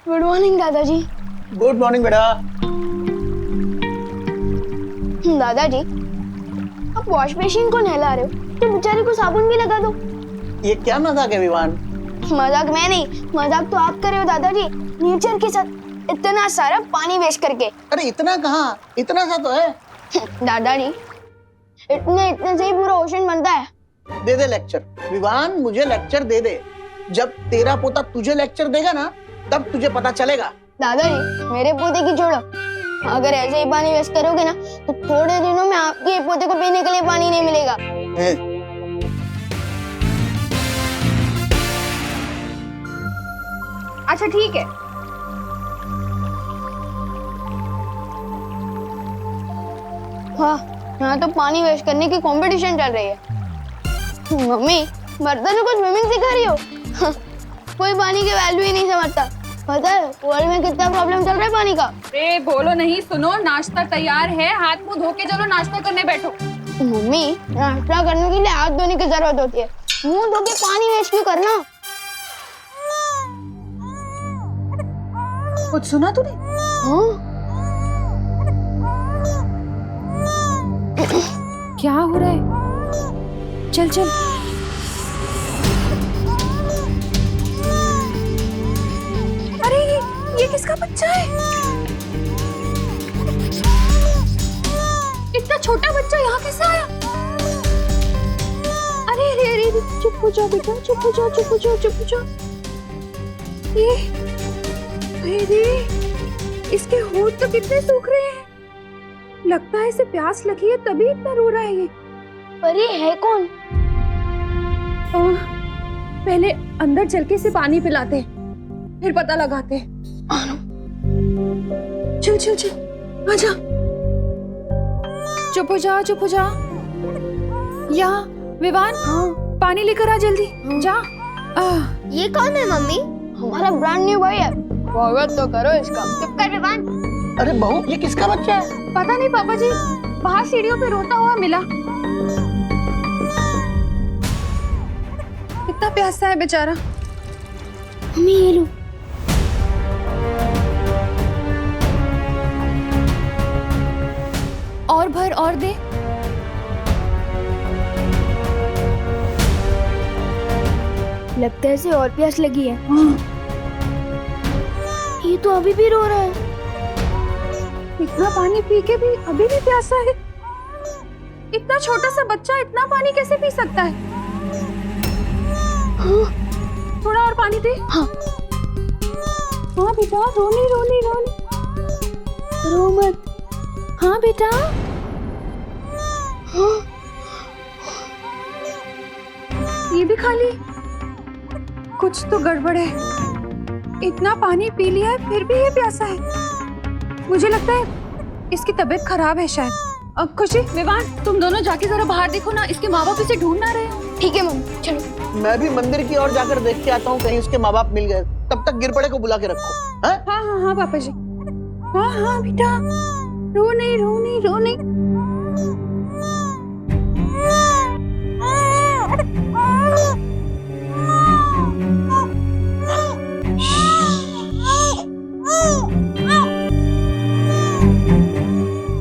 Speaker 6: गुड मॉर्निंग दादाजी।
Speaker 8: गुड मॉर्निंग बेटा।
Speaker 6: दादाजी, आप वॉश मशीन को नहला रहे हो तो बेचारे को साबुन भी लगा दो।
Speaker 8: ये क्या मजाक है विवान?
Speaker 6: मजाक मैं नहीं, मजाक तो आप कर रहे हो दादाजी, नेचर के साथ इतना सारा पानी वेस्ट करके।
Speaker 8: अरे इतना कहाँ, इतना सा तो है।
Speaker 6: दादाजी, इतने से ही पूरा ओशन बनता है।
Speaker 8: दे दे लेक्चर विवान, मुझे लेक्चर दे दे। जब तेरा पोता तुझे लेक्चर देगा ना, तब तुझे पता चलेगा।
Speaker 6: दादाजी, मेरे पोते की छोड़ो, अगर ऐसे ही पानी वेस्ट करोगे ना तो थोड़े दिनों में आपके पोते को पीने के लिए पानी नहीं मिलेगा।
Speaker 7: अच्छा ठीक है।
Speaker 6: हाँ, यहाँ तो पानी वेस्ट करने की कंपटीशन चल रही है। मम्मी, बर्तनों को स्विमिंग सिखा रही हो? कोई पानी की वैल्यू ही नहीं समझता। पता है वर्ल्ड में कितना प्रॉब्लम चल रहा है पानी का?
Speaker 7: अरे बोलो नहीं, सुनो, नाश्ता तैयार है, हाथ मुंह धो के चलो नाश्ता करने बैठो।
Speaker 6: मम्मी, नाश्ता करने के लिए हाथ धोने की जरूरत होती है, मुंह धो के पानी वेस्ट क्यों करना?
Speaker 7: कुछ सुना तूने? क्या हो रहा है? चल चल। अरे ये किसका बच्चा है? इतना छोटा बच्चा यहाँ कैसे आया? अरे अरे अरे, चुप हो जाओ बेटा, चुप हो जाओ, चुप हो जाओ, चुप हो जाओ। ये अरे, इसके होंठ तो कितने सूख रहे हैं। लगता है इसे प्यास लगी है तभी इतना रो रहा है ये।
Speaker 6: पर ये है कौन?
Speaker 7: पहले अंदर चल के इसे पानी पिलाते, फिर पता लगाते। चल चल चल, आजा। चुप हो जा, चुप हो जा। यहाँ विवान, पानी लेकर आ जल्दी, जा।
Speaker 6: ये कौन है मम्मी? हमारा ब्रांड न्यू भाई है, स्वागत तो करो इसका। चुप कर विवान।
Speaker 8: अरे बहू, ये किसका बच्चा है?
Speaker 7: पता नहीं पापा जी, बाहर सीढ़ियों पे रोता हुआ मिला। कितना प्यासा है बेचारा।
Speaker 6: मम्मी ये लो।
Speaker 7: और भर और दे।
Speaker 6: लगता है इसे और प्यास लगी है। ये तो अभी भी रो रहा है।
Speaker 7: इतना पानी पी के भी अभी भी प्यासा है। इतना छोटा सा बच्चा इतना पानी कैसे पी सकता है? थोड़ा और पानी दे। हाँ बेटा, रोनी रोनी रोनी,
Speaker 6: रो मत।
Speaker 7: हाँ बेटा। ये भी खा ली। कुछ तो गड़बड़ है। इतना पानी पी लिया है फिर भी ये प्यासा है। मुझे लगता है इसकी तबीयत खराब है शायद। अब खुशी, विवान, तुम दोनों जाके जरा बाहर देखो ना, इसके माँ बाप इसे ढूंढ ना रहे हो।
Speaker 6: ठीक है मम्मी, चलो।
Speaker 15: मैं भी मंदिर की ओर जाकर देख के आता हूँ कहीं उसके माँ बाप मिल गए। तब तक गिरपड़े को बुला के रखो।
Speaker 7: हाँ हाँ हाँ पापा जी। हाँ हाँ बेटा, रो नहीं रो नहीं रो नहीं।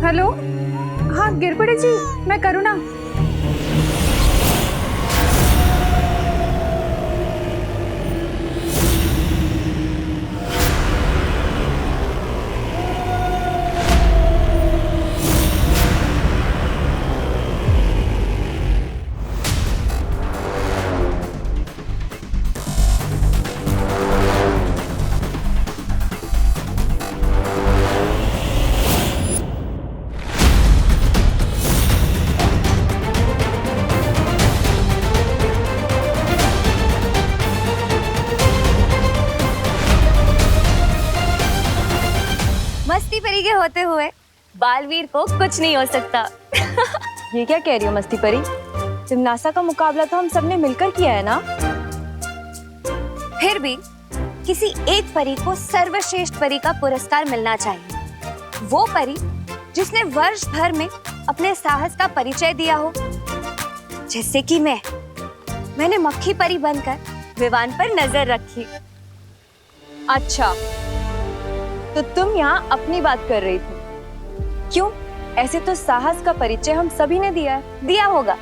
Speaker 7: हेलो, हाँ गिरपड़े जी, मैं करुणा।
Speaker 12: मस्ती परी के होते हुए बालवीर को कुछ नहीं हो सकता।
Speaker 10: ये क्या कह रही हो मस्ती परी? जिम्नासा का मुकाबला तो हम सबने मिलकर किया है ना।
Speaker 12: फिर भी किसी एक परी को सर्वश्रेष्ठ परी का पुरस्कार मिलना चाहिए। वो परी जिसने वर्ष भर में अपने साहस का परिचय दिया हो, जैसे कि मैंने मक्खी परी बनकर विवान पर नजर रखी।
Speaker 10: अच्छा, तो तुम यहाँ अपनी बात कर रही थी। क्यों? ऐसे तो साहस का परिचय हम सभी ने दिया है।
Speaker 12: दिया होगा,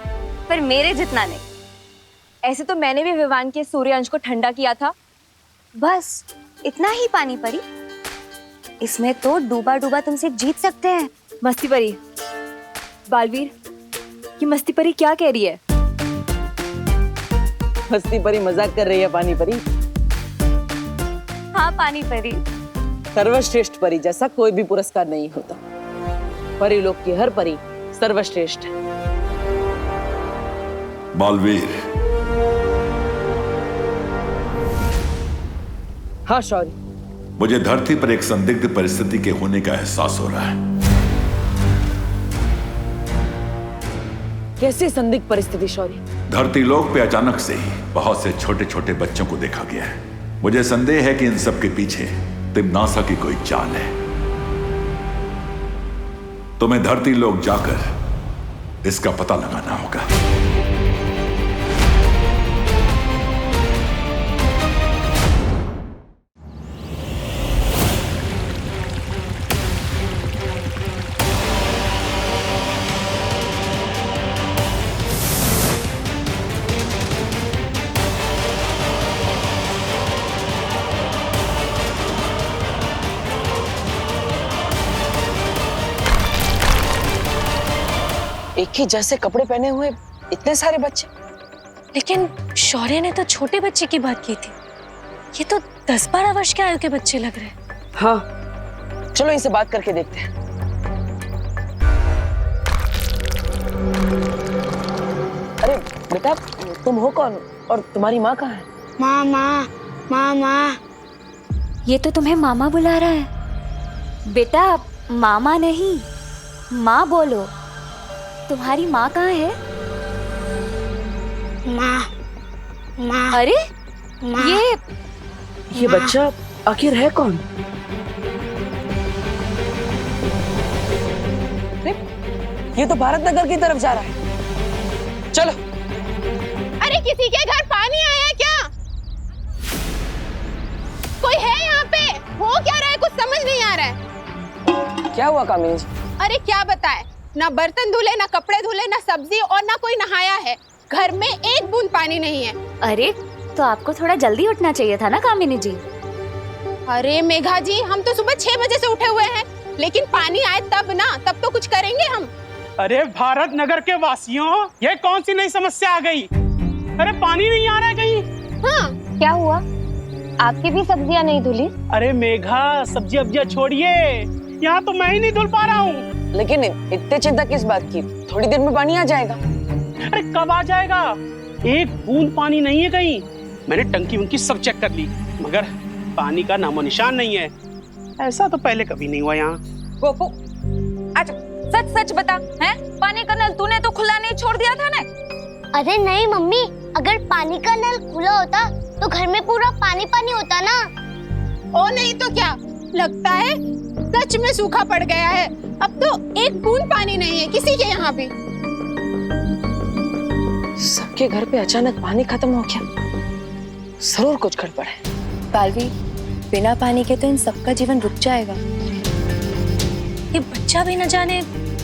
Speaker 12: पर मेरे जितना नहीं।
Speaker 10: ऐसे तो मैंने भी विवान के सूर्यांश को ठंडा किया था।
Speaker 12: बस इतना ही पानी परी, इसमें तो डूबा डूबा तुमसे जीत सकते हैं।
Speaker 10: मस्ती परी, बालवीर, ये मस्ती परी क्या कह रही है?
Speaker 5: मस्ती परी मजाक कर रही है पानी परी।
Speaker 12: हाँ पानी परी,
Speaker 5: सर्वश्रेष्ठ परी जैसा कोई भी पुरस्कार नहीं होता। परी लोग की हर परी सर्वश्रेष्ठ है।
Speaker 13: बालवीर,
Speaker 5: हाँ शौर्य।
Speaker 13: मुझे धरती पर एक संदिग्ध परिस्थिति के होने का एहसास हो रहा है।
Speaker 5: कैसी संदिग्ध परिस्थिति शौर्य?
Speaker 13: धरती लोक पे अचानक से ही बहुत से छोटे छोटे बच्चों को देखा गया है। मुझे संदेह है कि इन सब के पीछे तिम्नासा की कोई चाल है। तुम्हें धरती लोक जाकर इसका पता लगाना होगा।
Speaker 11: एक ही जैसे कपड़े पहने हुए इतने सारे बच्चे। लेकिन शौर्य ने तो छोटे बच्चे की बात की थी। ये तो 10-12 वर्ष के आयु के बच्चे लग रहे हैं।
Speaker 5: हाँ, चलो इनसे बात करके देखते हैं। अरे बेटा, तुम हो कौन और तुम्हारी माँ कहाँ है?
Speaker 6: मामा, मामा।
Speaker 12: ये तो तुम्हें मामा बुला रहा है। बेटा मामा नहीं, माँ बोलो। तुम्हारी माँ कहाँ है?
Speaker 6: माँ, माँ।
Speaker 12: अरे
Speaker 6: माँ।
Speaker 5: ये बच्चा आखिर है कौन? ये तो भारत नगर की तरफ जा रहा है। चलो।
Speaker 16: अरे किसी के घर पानी आया है क्या? कोई है यहाँ पे? हो क्या रहा है? कुछ समझ नहीं आ रहा है।
Speaker 5: क्या हुआ कामिनी जी?
Speaker 16: अरे क्या बताए, ना बर्तन धुले, ना कपड़े धुले, ना सब्जी और ना कोई नहाया है। घर में एक बूंद पानी नहीं है।
Speaker 12: अरे तो आपको थोड़ा जल्दी उठना चाहिए था ना कामिनी जी।
Speaker 16: अरे मेघा जी, हम तो सुबह 6 बजे से उठे हुए हैं, लेकिन पानी आए तब ना, तब तो कुछ करेंगे हम।
Speaker 17: अरे भारत नगर के वासियों, ये कौन सी नई समस्या आ गई? अरे पानी नहीं आ रहा है कहीं।
Speaker 16: हाँ,
Speaker 12: क्या हुआ? आपकी भी सब्जियां नहीं धुली?
Speaker 17: अरे मेघा, सब्जी अब्जियां छोड़िए, यहाँ तो मैं ही नहीं धुल पा रहा हूँ।
Speaker 5: लेकिन इतने चिंता किस बात की? थोड़ी देर में पानी आ जाएगा।
Speaker 17: अरे कब आ जाएगा? एक बूंद पानी नहीं है कहीं। मैंने टंकी उनकी सब चेक कर ली, मगर पानी का नामो निशान नहीं है। ऐसा तो पहले कभी नहीं हुआ यहाँ।
Speaker 10: गोपू, अच्छा सच सच बता, हैं? पानी का नल तूने तो खुला नहीं छोड़ दिया था ना?
Speaker 6: अरे नहीं मम्मी, अगर पानी का नल खुला होता तो घर में पूरा पानी पानी होता ना।
Speaker 16: ओ नहीं तो क्या, लगता है सच में सूखा पड़ गया है। अब तो एक बूंद पानी नहीं है किसी के यहाँ भी।
Speaker 5: सबके घर पे अचानक पानी खत्म हो गया, जरूर कुछ गड़बड़ है।
Speaker 10: बालवी, बिना पानी के तो इन सबका जीवन रुक जाएगा।
Speaker 11: ये बच्चा भी न जाने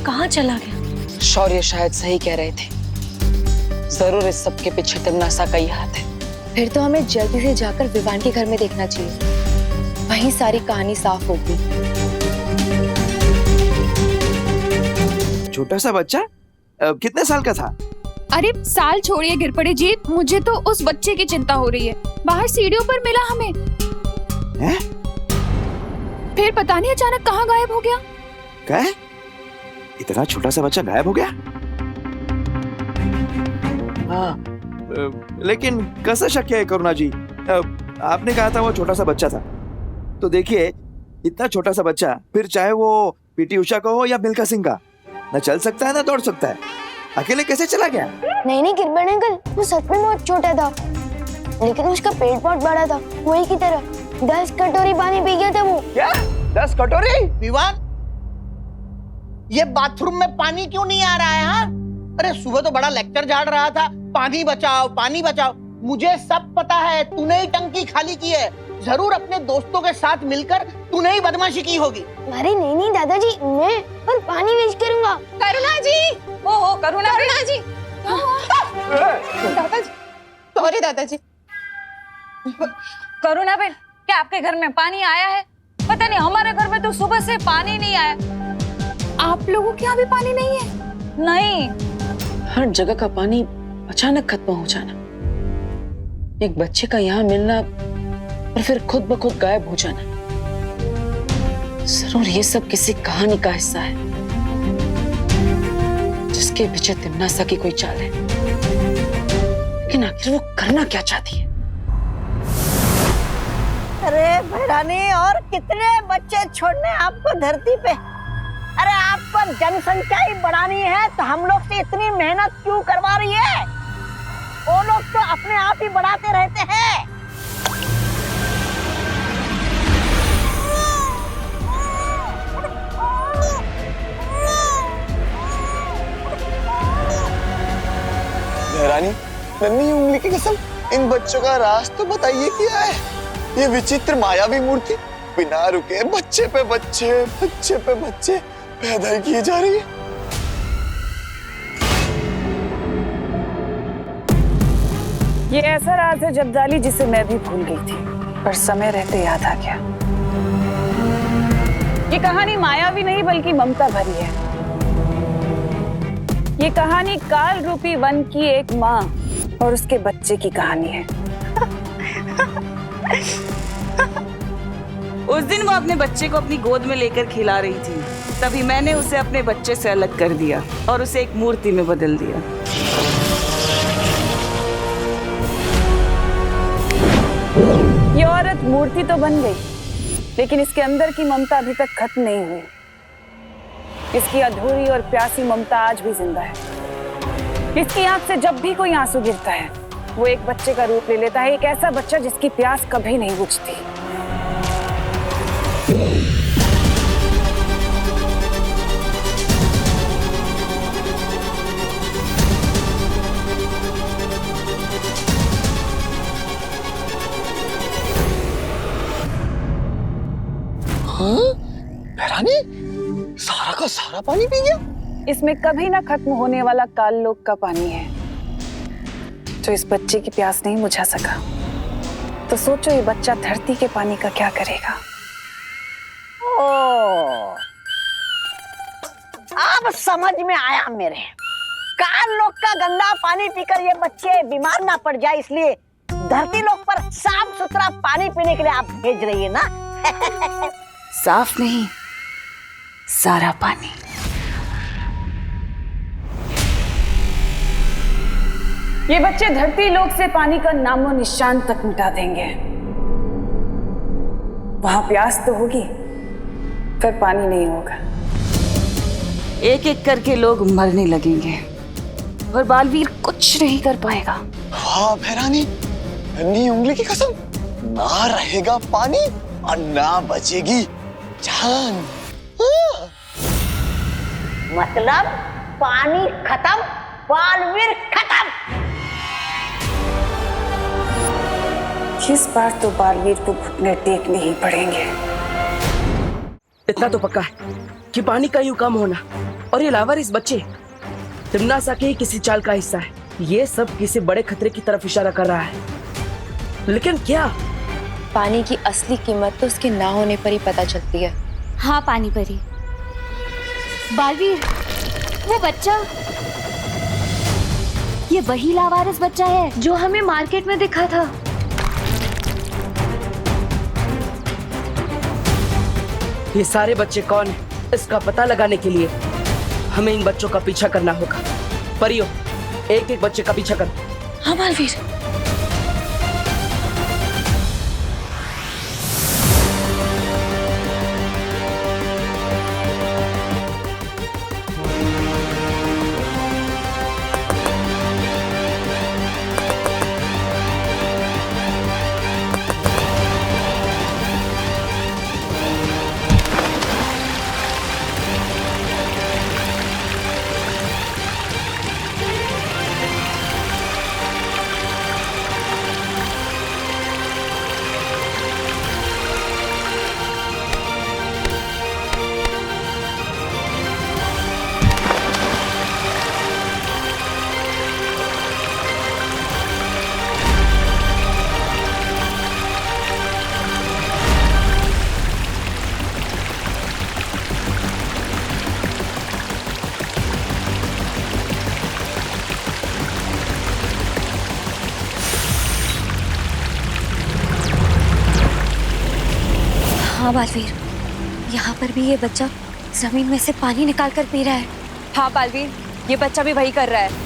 Speaker 11: कहाँ चला गया।
Speaker 5: शौर्य शायद सही कह रहे थे, जरूर इस सब के पीछे तिमनासा का ही हाथ है।
Speaker 10: फिर तो हमें जल्दी से जाकर विवान के घर में देखना चाहिए, वहीं सारी कहानी साफ होगी।
Speaker 18: छोटा सा बच्चा कितने साल का था?
Speaker 7: अरे साल छोड़िए गिरपड़े जी, मुझे तो उस बच्चे की चिंता हो रही है। बाहर सीढ़ियों पर मिला हमें।
Speaker 18: हैं?
Speaker 7: फिर पता नहीं अचानक कहाँ गायब हो गया।
Speaker 18: क्या है? इतना छोटा सा बच्चा गायब हो गया? हाँ, लेकिन कैसा शक है करुणा जी? आपने कहा था वो छोटा सा बच्चा था, तो देखिए इतना छोटा सा बच्चा, फिर चाहे वो पीटी उषा का हो या मिल्खा सिंह का, न चल सकता है ना दौड़ सकता है, अकेले कैसे चला गया?
Speaker 6: नहीं गिरपड़े अंकल, वो सच में बहुत छोटा था, लेकिन उसका पेट बहुत बड़ा था, वही की तरह 10 कटोरी पानी पी गया था वो।
Speaker 15: क्या 10 कटोरी? विवान, ये बाथरूम में पानी क्यों नहीं आ रहा है? हाँ, अरे सुबह तो बड़ा लेक्चर झाड़ रहा था, पानी बचाओ पानी बचाओ। मुझे सब पता है, तूने ही टंकी खाली की है, जरूर अपने दोस्तों के साथ मिलकर तूने ही बदमाशी की होगी।
Speaker 6: अरे नहीं दादाजी, मैं पर पानी वेस्ट करूंगा।
Speaker 16: करुणा जी,
Speaker 7: ओहो करुणा
Speaker 16: जी, दादाजी, सॉरी दादाजी।
Speaker 7: करुणा बेन, क्या आपके घर में पानी आया है? पता नहीं, हमारे घर में तो सुबह से पानी नहीं आया। आप लोगों के यहाँ भी पानी नहीं है? नहीं।
Speaker 5: हर जगह का पानी अचानक खत्म हो जाना, एक बच्चे का यहाँ मिलना और फिर खुद ब खुद गायब हो जाना, जरूर ये सब किसी कहानी का हिस्सा है, जिसके पीछे तिमनासा की कोई चाल है। लेकिन आखिर वो करना क्या चाहती है?
Speaker 4: अरे भैरानी, और कितने बच्चे छोड़ने आपको धरती पे? अरे आपको जनसंख्या ही बढ़ानी है तो हम लोग से इतनी मेहनत क्यों करवा रही है? वो लोग तो अपने आप ही बढ़ाते रहते हैं।
Speaker 8: भैरानी, नन्ही उंगली की कसम, इन बच्चों का राज तो बताइए क्या है? ये विचित्र मायावी मूर्ति बिना रुके बच्चे पे बच्चे पैदा किए जा रही है।
Speaker 1: ये ऐसा राज है जब्दाली जिसे मैं भी भूल गई थी, पर समय रहते याद आ गया। ये कहानी मायावी नहीं बल्कि ममता भरी है। ये कहानी काल रूपी वन की एक माँ और उसके बच्चे की कहानी है।
Speaker 19: उस दिन वो अपने बच्चे को अपनी गोद में लेकर खिला रही थी, तभी मैंने उसे अपने बच्चे से अलग कर दिया और उसे एक मूर्ति में बदल दिया।
Speaker 1: ये औरत मूर्ति तो बन गई, लेकिन इसके अंदर की ममता अभी तक खत्म नहीं हुई। इसकी अधूरी और प्यासी ममता आज भी जिंदा है। इसकी आंख से जब भी कोई आंसू गिरता है, वो एक बच्चे का रूप ले लेता है, एक ऐसा बच्चा जिसकी प्यास कभी नहीं बुझती।
Speaker 8: हाँ? भैरानी, सारा का सारा पानी पी गया?
Speaker 1: इसमें कभी ना खत्म होने वाला काल लोक का पानी है, जो इस बच्चे की प्यास नहीं बुझा सका। तो सोचो ये बच्चा धरती के पानी का क्या करेगा?
Speaker 4: ओ, अब समझ में आया मेरे। काल लोक का गंदा पानी पीकर ये बच्चे बीमार ना पड़ जाए, इसलिए धरती लोक पर साफ सुथरा पानी पीने के लिए आप भेज रही है ना?
Speaker 1: साफ नहीं, सारा पानी। ये बच्चे धरती लोक से पानी का नामो निशान तक मिटा देंगे। वहां प्यास तो होगी, फिर पानी नहीं होगा।
Speaker 19: एक एक करके लोग मरने लगेंगे
Speaker 1: और बालवीर कुछ नहीं कर पाएगा।
Speaker 8: वाह भैरानी, नन्ही उंगली की कसम, ना रहेगा पानी और ना बचेगी जान।
Speaker 4: मतलब पानी खत्म, बालवीर खत्म।
Speaker 1: इस बार तो बालवीर को घुटने टेकने ही पड़ेंगे।
Speaker 2: इतना तो पक्का है कि पानी का यूं कम होना और ये लावारिस बच्चे तिम्नासा के ही किसी चाल का हिस्सा है। ये सब किसी बड़े खतरे की तरफ इशारा कर रहा है, लेकिन क्या?
Speaker 10: पानी की असली कीमत तो उसके ना होने पर ही पता चलती है।
Speaker 11: हाँ पानी परी। बालवीर, वो बच्चा, ये वही लावारिस बच्चा है जो हमें मार्केट में दिखा था।
Speaker 2: ये सारे बच्चे कौन हैं? इसका पता लगाने के लिए हमें इन बच्चों का पीछा करना होगा। परियो, एक एक बच्चे का पीछा कर।
Speaker 1: हाँ बालवीर।
Speaker 11: हाँ बालवीर, यहाँ पर भी ये बच्चा जमीन में से पानी निकाल कर पी रहा है।
Speaker 10: हाँ बालवीर, ये बच्चा भी वही कर रहा है।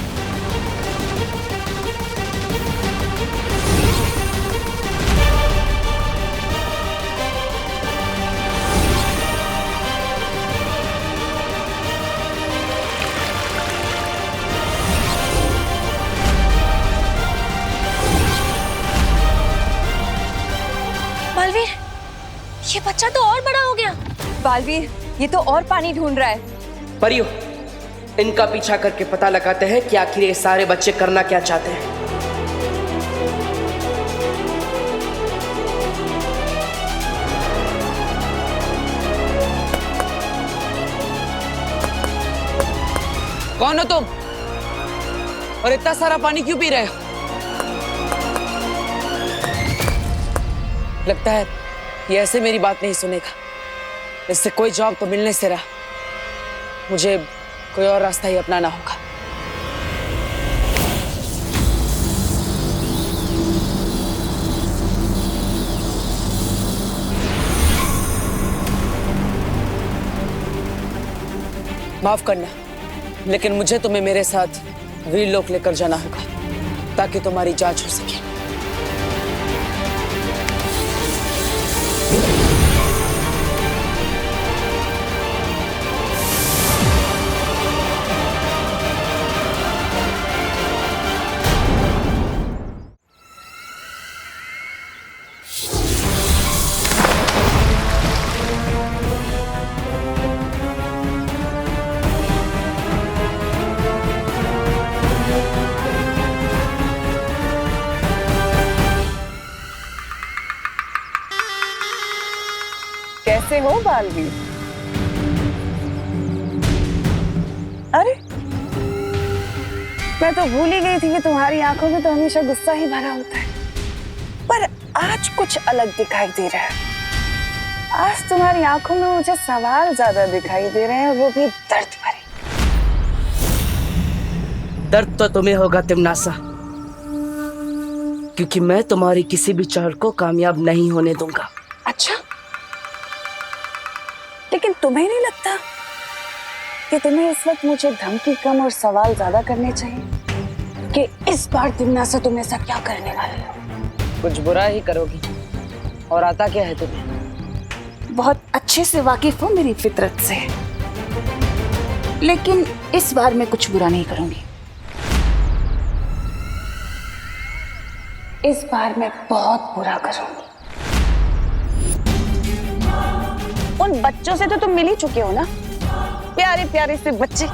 Speaker 11: बालवीर, ये बच्चा तो और बड़ा हो गया।
Speaker 10: बालवीर, ये तो और पानी ढूंढ रहा है।
Speaker 2: परियो, इनका पीछा करके पता लगाते हैं कि आखिर ये सारे बच्चे करना क्या चाहते हैं।
Speaker 5: कौन हो तुम? और इतना सारा पानी क्यों पी रहे हो? लगता है ये ऐसे मेरी बात नहीं सुनेगा। इससे कोई जवाब तो मिलने से रहा। मुझे कोई और रास्ता ही अपनाना होगा। माफ करना, लेकिन मुझे तुम्हें मेरे साथ वीरलोक लेकर जाना होगा ताकि तुम्हारी जांच हो सके।
Speaker 1: कैसे हो बालवीर? अरे मैं तो भूल ही गई थी कि तुम्हारी आंखों में तो हमेशा गुस्सा ही भरा होता है, पर आज कुछ अलग दिखाई दे रहा है। आज तुम्हारी आंखों में मुझे सवाल ज्यादा दिखाई दे रहे हैं, वो भी दर्द भरे।
Speaker 2: दर्द तो तुम्हें होगा तिम्नासा, क्योंकि मैं तुम्हारी किसी भी चाल को कामयाब नहीं होने दूंगा।
Speaker 1: अच्छा, लेकिन तुम्हें नहीं लगता कि तुम्हें इस वक्त मुझे धमकी कम और सवाल ज्यादा करने चाहिए कि इस बार तिम्नासा तुम ऐसा क्या करने वाले हो?
Speaker 5: कुछ बुरा ही करोगी, और आता क्या है तुम्हें?
Speaker 1: बहुत अच्छे से वाकिफ हो मेरी फितरत से, लेकिन इस बार मैं कुछ बुरा नहीं करूंगी। इस बार मैं बहुत बुरा करूंगी। उन बच्चों से तो तुम मिल ही चुके हो ना, प्यारे प्यारे से बच्चे।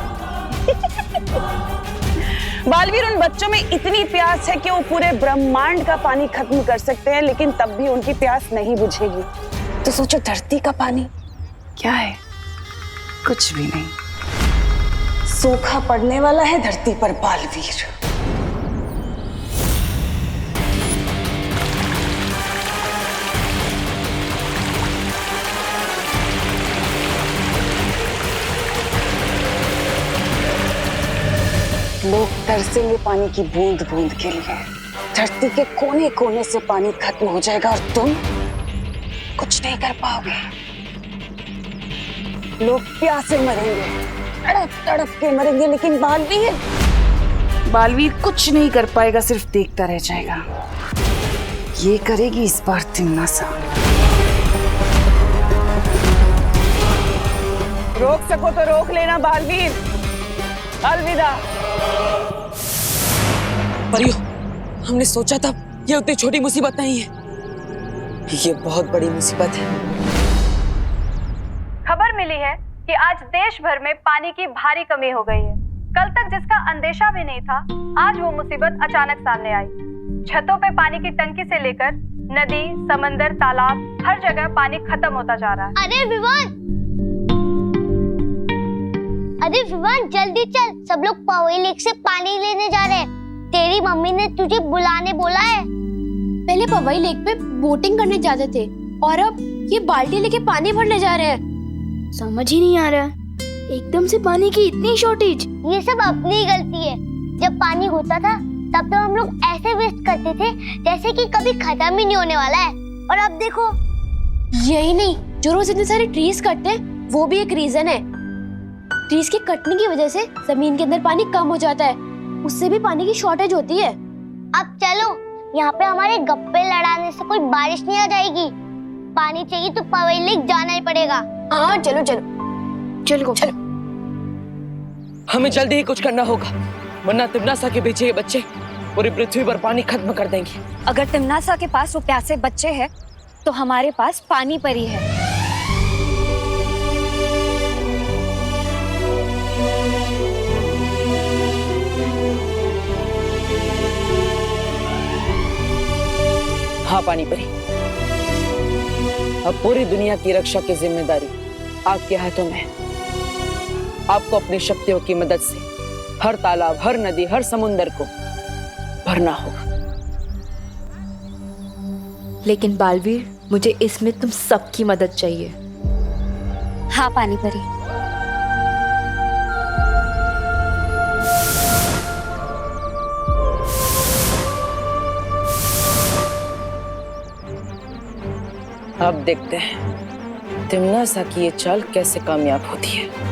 Speaker 1: बालवीर, उन बच्चों में इतनी प्यास है कि वो पूरे ब्रह्मांड का पानी खत्म कर सकते हैं, लेकिन तब भी उनकी प्यास नहीं बुझेगी। तो सोचो धरती का पानी क्या है? कुछ भी नहीं। सूखा पड़ने वाला है धरती पर बालवीर। लोग तरसेंगे पानी की बूंद बूंद के लिए। धरती के कोने कोने से पानी खत्म हो जाएगा और तुम कुछ नहीं कर पाओगे। लोग प्यासे मरेंगे, तड़प तड़प के मरेंगे, लेकिन बालवीर कुछ नहीं कर पाएगा, सिर्फ देखता रह जाएगा। ये करेगी इस बार तिम्नासा। रोक सको तो रोक लेना बालवीर। अलविदा।
Speaker 5: परियो, हमने सोचा था ये उतनी छोटी मुसीबत नहीं है, ये बहुत बड़ी मुसीबत है।
Speaker 20: खबर मिली है कि आज देश भर में पानी की भारी कमी हो गई है। कल तक जिसका अंदेशा भी नहीं था, आज वो मुसीबत अचानक सामने आई। छतों पे पानी की टंकी से लेकर नदी, समंदर, तालाब, हर जगह पानी खत्म होता जा रहा है।
Speaker 21: अरे विवान जल्दी चल, सब लोग पवई लेक से पानी लेने जा रहे हैं। तेरी मम्मी ने तुझे बुलाने बोला है।
Speaker 6: पहले पवई लेक पे बोटिंग करने जाते थे और अब ये बाल्टी लेके पानी भरने जा रहे हैं। समझ ही नहीं आ रहा, एकदम से पानी की इतनी शॉर्टेज।
Speaker 21: ये सब अपनी गलती है। जब पानी होता था तब तो हम लोग ऐसे वेस्ट करते थे जैसे कि कभी खत्म ही नहीं होने वाला है, और अब देखो।
Speaker 6: यही नहीं, जो रोज इतने सारे ट्रीज कटते हैं वो भी एक रीजन है। ट्रीज के कटने की वजह से जमीन के अंदर पानी कम हो जाता है, उससे भी पानी की शॉर्टेज होती है।
Speaker 21: अब चलो, यहाँ पे हमारे गप्पे लड़ाने से कोई बारिश नहीं आ जाएगी। पानी चाहिए तो पवई लेक जाना ही पड़ेगा।
Speaker 6: हाँ चलो चलो चलो चलो।
Speaker 5: हमें जल्दी ही कुछ करना होगा, वरना तिम्नासा के पीछे ये बच्चे पूरी पृथ्वी पर पानी खत्म कर देंगे।
Speaker 22: अगर तिम्नासा के पास वो प्यासे बच्चे हैं, तो हमारे पास पानी परी है।
Speaker 5: हाँ पानी परी, अब पूरी दुनिया की रक्षा की जिम्मेदारी आपके हाथों में है। आपको अपनी शक्तियों की मदद से हर तालाब, हर नदी, हर समुंदर को भरना होगा।
Speaker 10: लेकिन बालवीर, मुझे इसमें तुम सबकी मदद चाहिए।
Speaker 22: हाँ पानी परी।
Speaker 5: अब देखते हैं तिम्नासा की ये चाल कैसे कामयाब होती है।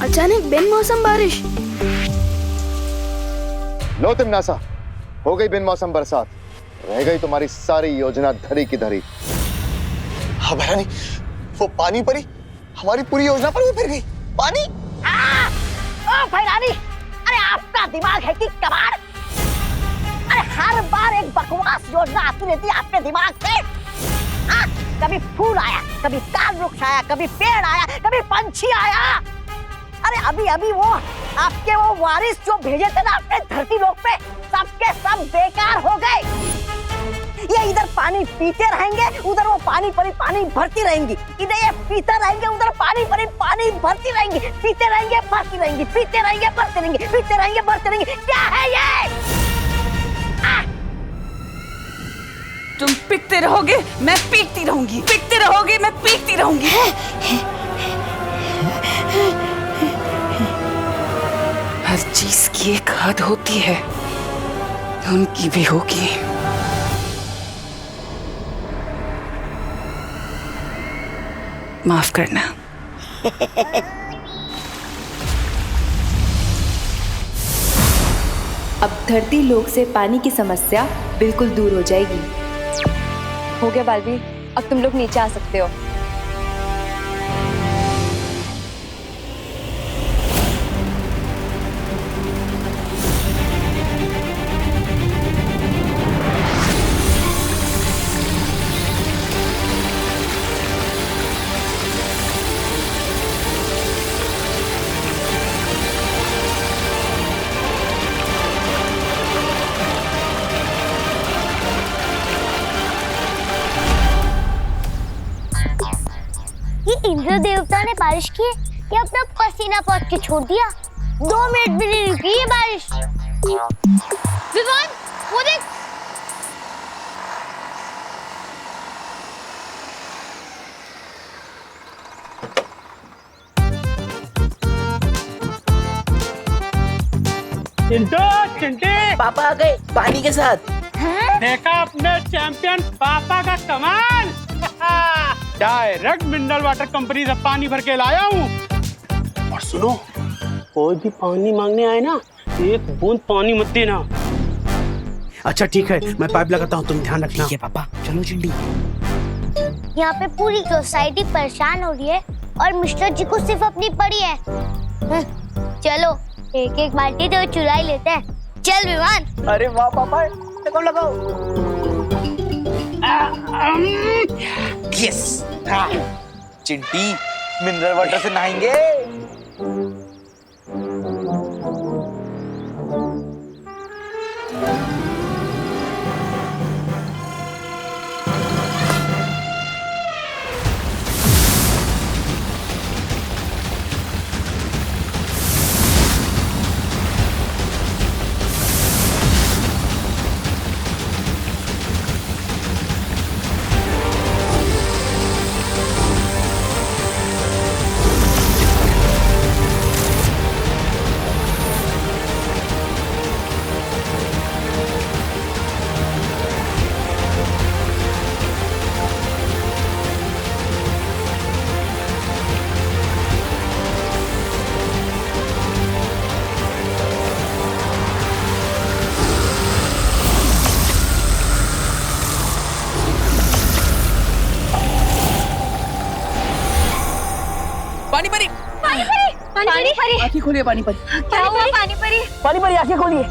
Speaker 6: अचानक बिन मौसम बारिश।
Speaker 3: लो तिम्नासा, हो गई बिन मौसम बरसात, रह गई तुम्हारी सारी योजना धरी की धरी।
Speaker 8: हाँ भैरानी, वो पानी परी हमारी पूरी योजना पर भी फिर गई। पानी।
Speaker 4: ओ भैरानी, अरे आपका दिमाग है कि कबाड़? अरे हर बार एक बकवास योजना आती रहती है आपके दिमाग से। हाँ, कभी फूल आया, कभी काल वृक्ष आया, कभी पेड़ आया, कभी पंछी आया। अरे अभी अभी वो आपके वो वारिस जो भेजे थे ना अपने धरती लोक पे, सबके सब बेकार हो गए। ये इधर पानी पीते रहेंगे, उधर वो पानी परी पानी भरती रहेंगी। इधर ये पीते रहेंगे, उधर पानी परी पानी भरती रहेंगी। पीते रहेंगे, भरती रहेंगी, पीते रहेंगे, भरती रहेंगे, पीते रहेंगे, भरती रहेंगे। क्या है ये?
Speaker 19: तुम पीकते रहोगे, मैं पीकती रहूंगी। पीकते रहोगे, मैं पीकती रहूंगी। हर चीज की एक हद होती है, उनकी भी होगी। माफ करना।
Speaker 10: अब धरती लोक से पानी की समस्या बिल्कुल दूर हो जाएगी। हो गया बालवीर, अब तुम लोग नीचे आ सकते हो।
Speaker 21: इंद्र देवता ने बारिश की या अपना पसीना पहुंच के छोड़ दिया। 2 मिनट भी नहीं रुकी ये बारिश। विवान, वो देख।
Speaker 17: चिंटू, चिंटी,
Speaker 2: पापा आ गए पानी के साथ।
Speaker 17: देखा अपने चैंपियन पापा का कमाल। डायरेक्ट मिनरल वाटर कंपनी से पानी भर के लाया हूँ। और सुनो, कोई भी पानी मांगने आए ना, एक बूंद पानी मत देना। अच्छा ठीक है, मैं पाइप लगाता हूँ, तुम ध्यान रखना। ठीक है पापा, चलो चिंटी।
Speaker 21: यहाँ पे पूरी सोसाइटी परेशान हो रही है और मिस्टर जी को सिर्फ अपनी पड़ी है। चलो एक एक बाल्टी तो चुरा ही लेते हैं। चल विमान।
Speaker 8: अरे वाह पापा, लगाओ लगाओ।
Speaker 9: यस, चिंटी मिनरल वाटर से नहाएंगे।
Speaker 2: पानी परी,
Speaker 21: पानी परी, पानी परी।
Speaker 2: आंखें खोलिए पानी परी।
Speaker 21: क्या हुआ पानी परी?
Speaker 2: पानी परी आंखें खोलिए।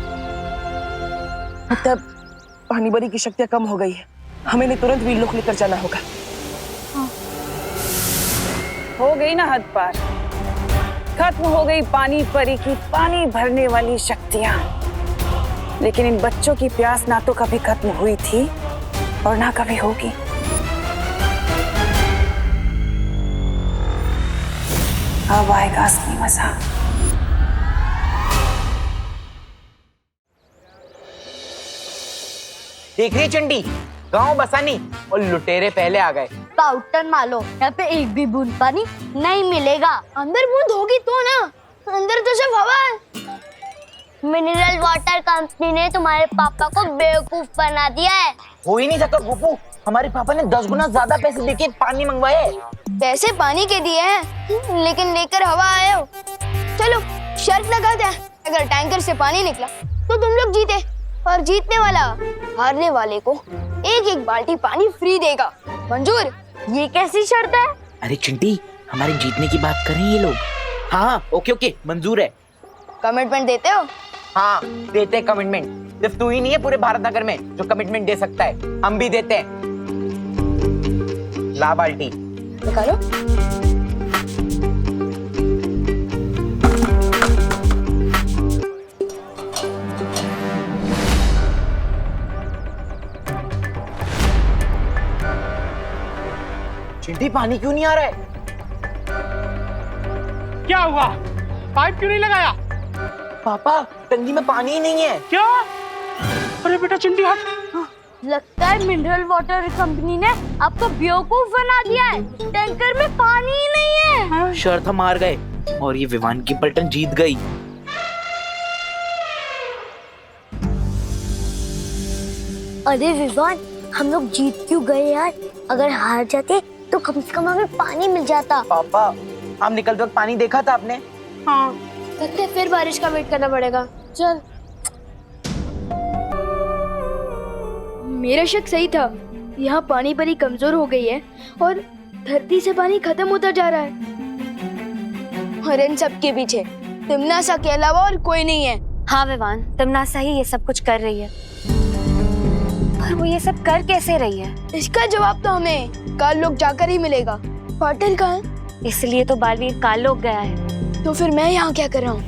Speaker 2: मतलब पानी परी की शक्तियाँ कम हो गई है, हमें इन्हें तुरंत वीरलोक लेकर जाना होगा।
Speaker 1: हो गई ना हद पार, खत्म हो गई पानी परी की पानी भरने वाली शक्तियाँ। लेकिन इन बच्चों की प्यास ना तो कभी खत्म हुई थी और ना कभी होगी। अब आएगा असली मजा।
Speaker 9: देख रही चंडी, गांव बसानी और लुटेरे पहले आ गए।
Speaker 21: पाउडर मारो, यहाँ पे एक भी बूंद पानी नहीं मिलेगा। अंदर बूंद होगी तो ना, अंदर तो सिर्फ हवा है। मिनरल वाटर कंपनी ने तुम्हारे पापा को बेवकूफ बना दिया है।
Speaker 9: हो ही नहीं सकता गुप्पू, हमारे पापा ने 10 गुना ज्यादा पैसे देके पानी मंगवाए।
Speaker 10: पैसे पानी के दिए हैं, लेकिन लेकर हवा आए हो। चलो शर्त लगाते हैं, अगर टैंकर से पानी निकला तो तुम लोग जीते, और जीतने वाला हारने वाले को एक एक बाल्टी पानी फ्री देगा। मंजूर?
Speaker 21: ये कैसी शर्त है?
Speaker 9: अरे चिंटी, हमारे जीतने की बात कर रहे हैं ये लोग। हाँ ओके ओके मंजूर है।
Speaker 10: कमिटमेंट देते हो?
Speaker 9: हाँ देते हैं कमिटमेंट। सिर्फ तू ही नहीं है पूरे भारत नगर में जो कमिटमेंट दे सकता है, हम भी देते हैं। ला बाल्टी
Speaker 10: निकालो।
Speaker 9: चिंटी पानी क्यों नहीं आ रहा है?
Speaker 17: क्या हुआ? पाइप क्यों नहीं लगाया?
Speaker 9: पापा टंकी में पानी ही नहीं है।
Speaker 17: क्या? अरे बेटा चिंटी हट।
Speaker 21: लगता है मिनरल वाटर कंपनी ने आपको बेवकूफ बना दिया है। टैंकर में पानी ही नहीं है।
Speaker 9: शर्त हम हार गए और ये विवान की पलटन जीत गई।
Speaker 21: अरे विवान, हम लोग जीत क्यों गए यार? अगर हार जाते तो कम से कम हमें पानी मिल जाता।
Speaker 9: पापा हम निकलते वक्त पानी देखा था आपने?
Speaker 21: हाँ। लगता है फिर बारिश का वेट करना पड़ेगा। चल।
Speaker 6: मेरा शक सही था। यहाँ पानी बड़ी कमजोर हो गई है और धरती से पानी खत्म होता जा रहा है। और इन सब के पीछे तिमनासा के अलावा और कोई नहीं है।
Speaker 22: हाँ विवान, तिमनासा ही ये सब कुछ कर रही है। पर वो ये सब कर कैसे रही है?
Speaker 6: इसका जवाब तो हमें काल लोग जाकर ही मिलेगा। पाटिल कहाँ है?
Speaker 22: इसलिए तो बालवीर काल लोग गया है।
Speaker 6: तो फिर मैं यहाँ क्या कर रहा हूँ?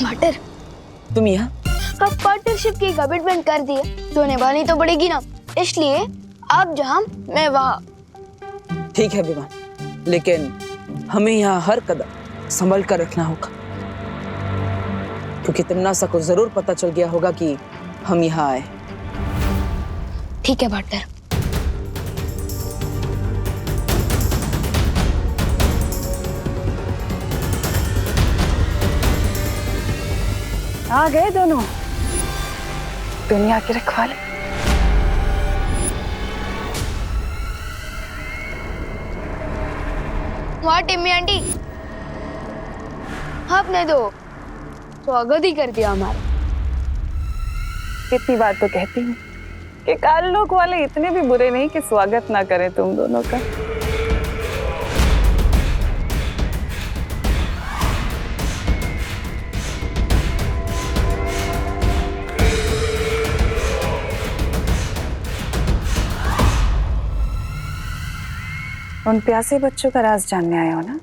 Speaker 6: पाटिल,
Speaker 10: तुम यहाँ?
Speaker 6: कब पार्टनरशिप की कमिटमेंट कर दी है तो निभानी तो पड़ेगी ना। इसलिए आप जहाँ मैं वहाँ।
Speaker 5: ठीक है विवान, लेकिन हमें यहाँ हर कदम संभल कर रखना होगा, क्योंकि तिमनासा को जरूर पता चल गया होगा कि हम यहाँ आए।
Speaker 6: ठीक है पार्टनर।
Speaker 1: आ गए दोनों दुनिया के रखवाले।
Speaker 6: वहाँ टिम्मी आंटी, आपने तो स्वागत ही कर दिया हमारा।
Speaker 1: कितनी बार तो कहती हूँ कि काल लोग वाले इतने भी बुरे नहीं कि स्वागत ना करें तुम दोनों का। उन प्यासे बच्चों का राज जानने आए हो ना?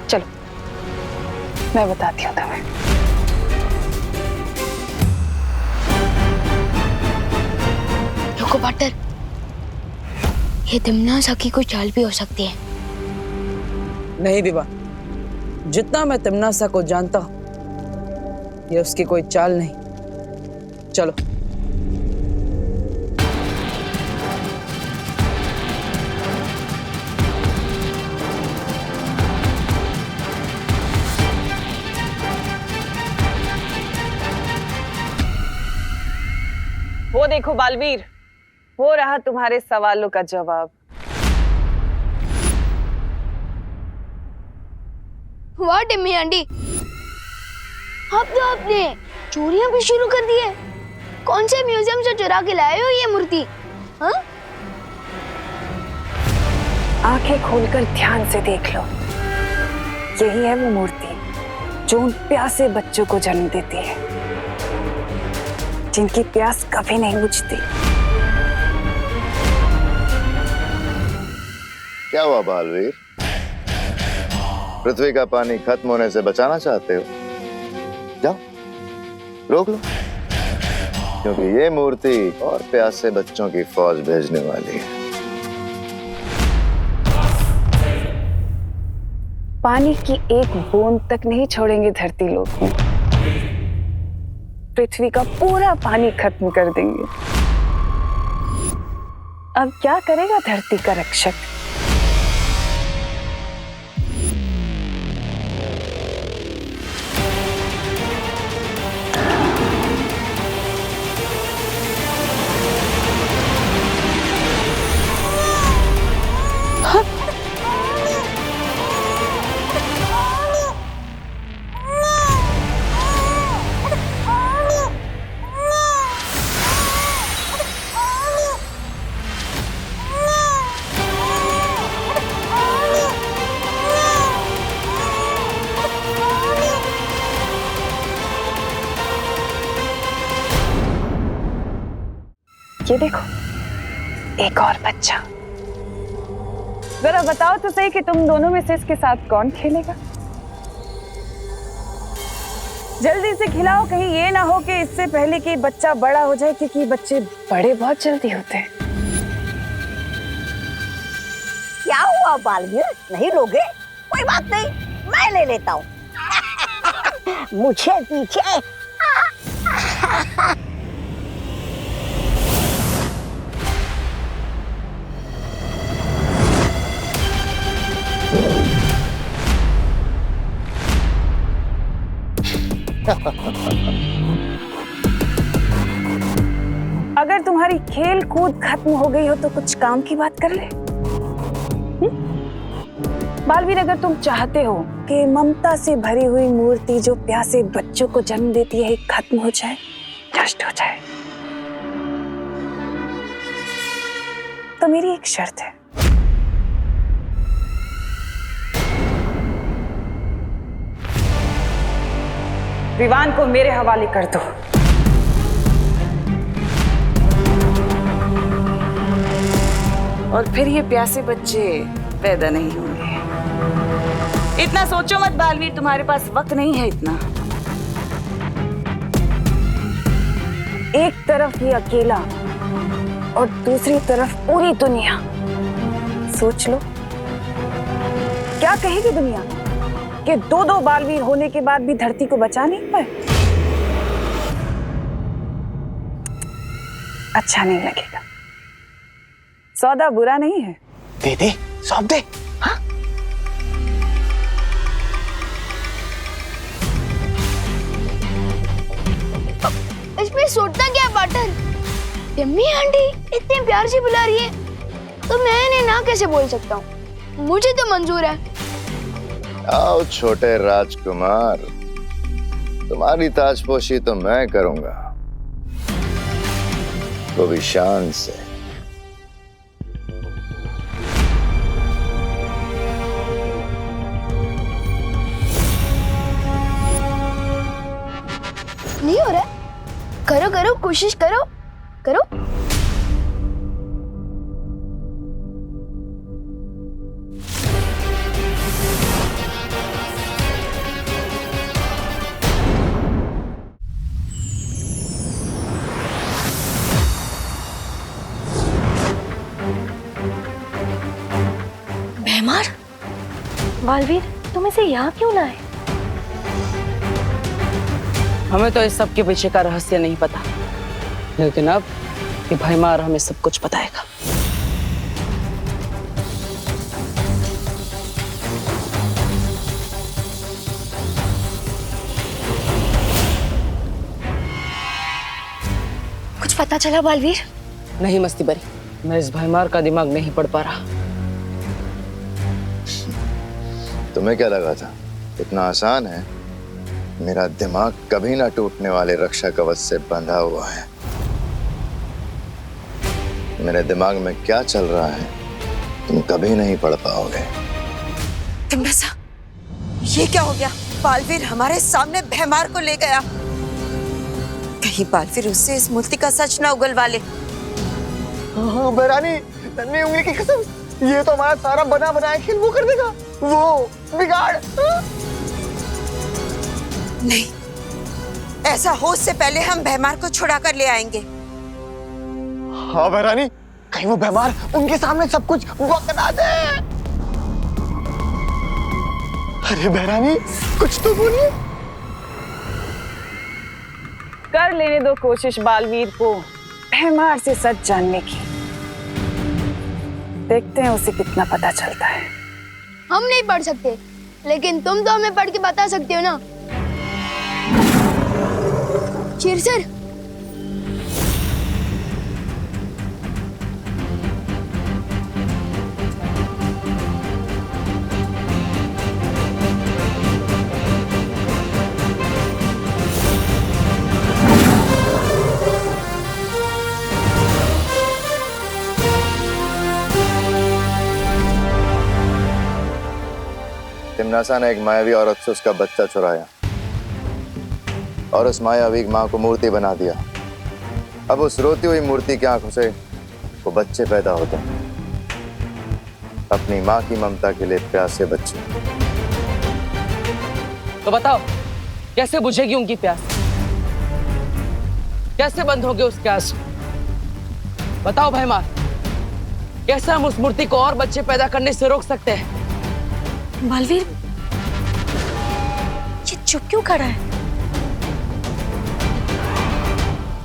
Speaker 1: चलो मैं बताती हूँ तुम्हें।
Speaker 6: रुको पार्टनर, ये तिमनासा की कोई चाल भी हो सकती है।
Speaker 5: नहीं विवान, जितना मैं तिमनासा को जानता हूँ ये उसकी कोई चाल नहीं। चलो।
Speaker 1: वो देखो बालवीर, हो रहा तुम्हारे सवालों का जवाब।
Speaker 6: वाह टिम्मी आंटी, अब तो आपने चोरियां भी शुरू कर दी है। कौन से म्यूजियम से चुरा के लाए हो ये मूर्ति? हाँ?
Speaker 1: आंखें खोलकर ध्यान से देख लो, यही है वो मूर्ति जो उन प्यासे बच्चों को जन्म देती है, जिनकी प्यास कभी नहीं बुझती।
Speaker 3: क्या हुआ बालवीर? पृथ्वी का पानी खत्म होने से बचाना चाहते हो? जाओ रोक लो, क्योंकि ये मूर्ति और प्यासे बच्चों की फौज भेजने वाली है।
Speaker 1: पानी की एक बूंद तक नहीं छोड़ेंगे धरती लोग में, पृथ्वी का पूरा पानी खत्म कर देंगे। अब क्या करेगा धरती का रक्षक? ये देखो, एक और बच्चा। जरा बताओ तो सही कि तुम दोनों में से इसके साथ कौन खेलेगा? जल्दी से खिलाओ, कहीं ये ना हो कि इससे पहले कि बच्चा बड़ा हो जाए, क्योंकि बच्चे बड़े बहुत जल्दी होते हैं।
Speaker 4: क्या हुआ बालवीर, नहीं लोगे? कोई बात नहीं, मैं ले लेता हूँ। मुझे पीछे।
Speaker 1: अगर तुम्हारी खेल कूद खत्म हो गई हो तो कुछ काम की बात कर ले। बालवीर, अगर तुम चाहते हो कि ममता से भरी हुई मूर्ति जो प्यासे बच्चों को जन्म देती है खत्म हो जाए, नष्ट हो जाए, तो मेरी एक शर्त है। विवान को मेरे हवाले कर दो।
Speaker 19: और फिर ये प्यासे बच्चे पैदा नहीं होंगे। इतना सोचो मत बालवीर, तुम्हारे पास वक्त नहीं है इतना।
Speaker 1: एक तरफ ये अकेला और दूसरी तरफ पूरी दुनिया। सोच लो, क्या कहेगी दुनिया कि दो बालवीर होने के बाद भी धरती को बचा नहीं पाए? अच्छा नहीं लगेगा। सौदा बुरा नहीं है।
Speaker 8: दे सौंप दे। हाँ?
Speaker 21: इसमें सोचना क्या पार्टनर? यम्मी आंटी इतने प्यार से बुला रही है तो मैं इन्हें ना कैसे बोल सकता हूँ? मुझे तो मंजूर है।
Speaker 3: आओ छोटे राजकुमार, तुम्हारी ताजपोशी तो मैं करूंगा, वो भी शान से।
Speaker 21: नहीं हो रहा? करो करो, कोशिश करो करो।
Speaker 12: भैमार, बालवीर, तुम इसे यहाँ क्यों लाए?
Speaker 5: हमें तो इस सब के पीछे का रहस्य नहीं पता, लेकिन अब ये भैमार हमें सब कुछ बताएगा।
Speaker 12: कुछ पता चला बालवीर?
Speaker 5: नहीं मस्ती बरी, मैं इस भैमार का दिमाग नहीं पढ़ पा रहा।
Speaker 3: तुम्हें क्या लगा था इतना आसान है? मेरा दिमाग कभी ना टूटने वाले रक्षा कवच से बंधा हुआ है। मेरे दिमाग में क्या चल रहा है तुम कभी नहीं पढ़ पाओगे।
Speaker 13: तिमरसा, ये क्या हो गया? बालवीर हमारे सामने भैमार को ले गया। कहीं बालवीर उससे इस मूर्ति का सच ना उगलवा ले।
Speaker 8: बहरानी, नन्ही उंगली की कसम, ये तो हमारा सारा बना बनाया खेल वो कर देगा, वो बिगाड़।
Speaker 13: नहीं, ऐसा हो उससे पहले हम भैमार को छुड़ा कर ले आएंगे।
Speaker 8: हाँ बहरानी, कहीं वो भैमार उनके सामने सब कुछ बकना दे। अरे बहरानी, कुछ तो बोलिए।
Speaker 1: कर लेने दो कोशिश बालवीर को भैमार से सच जानने की। देखते हैं उसे कितना पता चलता है।
Speaker 21: हम नहीं पढ़ सकते, लेकिन तुम तो हमें पढ़ के बता सकते हो ना। चिरसर,
Speaker 3: तिमनासा ने एक मायावी औरत से उसका बच्चा चुराया और उस मायावी मां को मूर्ति बना दिया। अब उस रोती हुई मूर्ति की आंखों से वो बच्चे पैदा होते हैं, अपनी माँ की ममता के लिए प्यासे बच्चे।
Speaker 5: तो बताओ कैसे बुझेगी उनकी प्यास? कैसे बंद होंगे उसके आंसू? बताओ भैमार, कैसे हम उस मूर्ति को और बच्चे पैदा करने से रोक सकते हैं?
Speaker 11: बालवीर, ये चुप क्यों खड़ा है?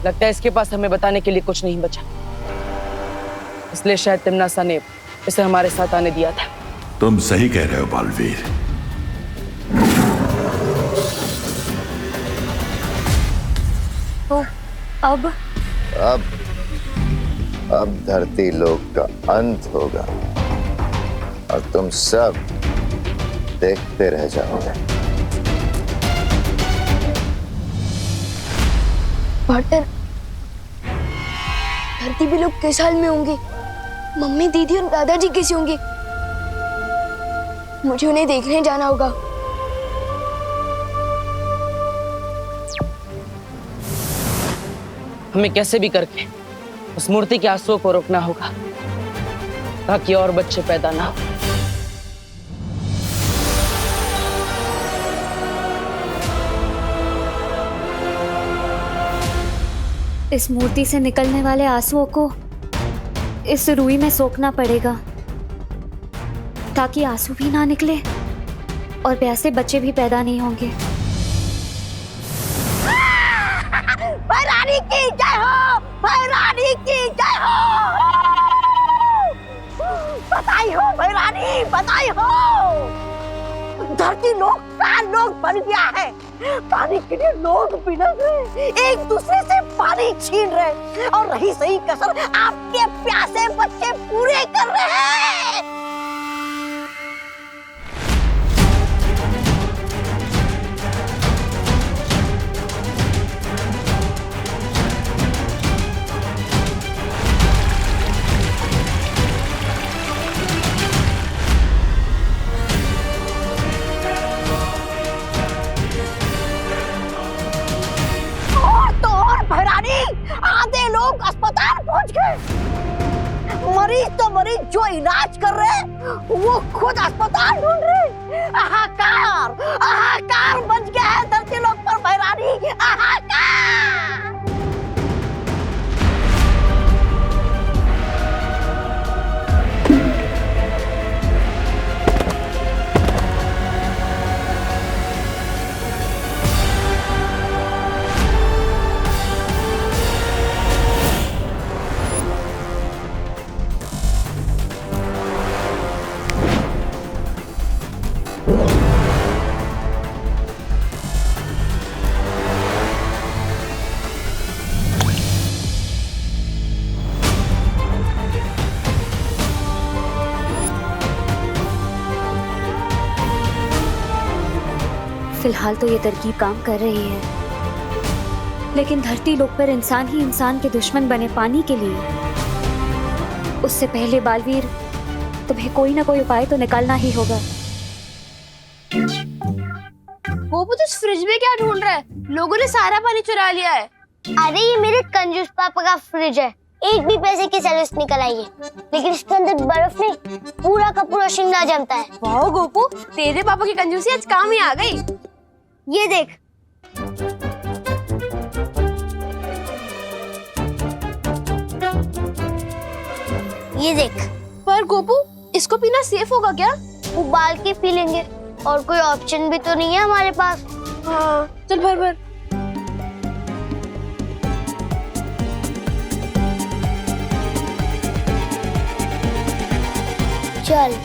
Speaker 5: लगता है इसके पास हमें बताने के लिए कुछ नहीं बचा, इसलिए शायद तिम्नासा ने इसे हमारे साथ आने दिया था।
Speaker 14: तुम सही कह रहे हो बालवीर।
Speaker 11: तो
Speaker 3: अब धरती लोक का अंत होगा और तुम सब देखते रह जाओगे।
Speaker 6: पार्टनर, धरती पे लोग किस हाल में होंगे? मम्मी, दीदी और दादाजी कैसे होंगे? मुझे उन्हें देखने जाना होगा।
Speaker 5: हमें कैसे भी करके उस मूर्ति के आंसुओं को रोकना होगा ताकि और बच्चे पैदा ना हो।
Speaker 11: इस मूर्ति से निकलने वाले आंसुओं को इस रुई में सोखना पड़ेगा ताकि आंसू भी ना निकले और प्यासे बच्चे भी पैदा नहीं होंगे।
Speaker 4: भैरानी की जय हो, भैरानी की जय हो। बधाई हो भैरानी, बधाई हो। धरती लोग का लोग बन गया है। पानी के लिए लोग बिलख रहे, एक दूसरे से पानी छीन रहे और रही सही कसर आपके प्यासे बच्चे पूरे कर रहे हैं। आधे लोग अस्पताल पहुंच गए। मरीज तो मरीज जो इलाज कर रहे हैं वो खुद अस्पताल ढूंढ रहे। हाहाकार, हाहाकार बच गया है धरती लोग पर भैरानी, हाहाकार।
Speaker 11: फिलहाल तो ये तरकीब काम कर रही है, लेकिन धरती लोक पर इंसान ही इंसान के दुश्मन बने पानी के लिए, उससे पहले बालवीर तुम्हें कोई ना कोई उपाय तो निकालना ही होगा।
Speaker 6: गोपू, तो इस फ्रिज में क्या ढूंढ रहा है? लोगों ने सारा पानी चुरा लिया है।
Speaker 21: अरे ये मेरे कंजूस पापा का फ्रिज है, एक भी पैसे की सर्विस निकल आई है, लेकिन इसके अंदर बर्फ नहीं, पूरा का पूरा शिमला जमता है।
Speaker 6: वाह गोपू, तेरे पापा की कंजूसी आज काम ही आ गई।
Speaker 21: ये देख, ये देख।
Speaker 6: पर गोपू, इसको पीना सेफ होगा क्या?
Speaker 21: उबाल के पी लेंगे, और कोई ऑप्शन भी तो नहीं है हमारे पास।
Speaker 6: हाँ, चल भर भर।
Speaker 21: चल।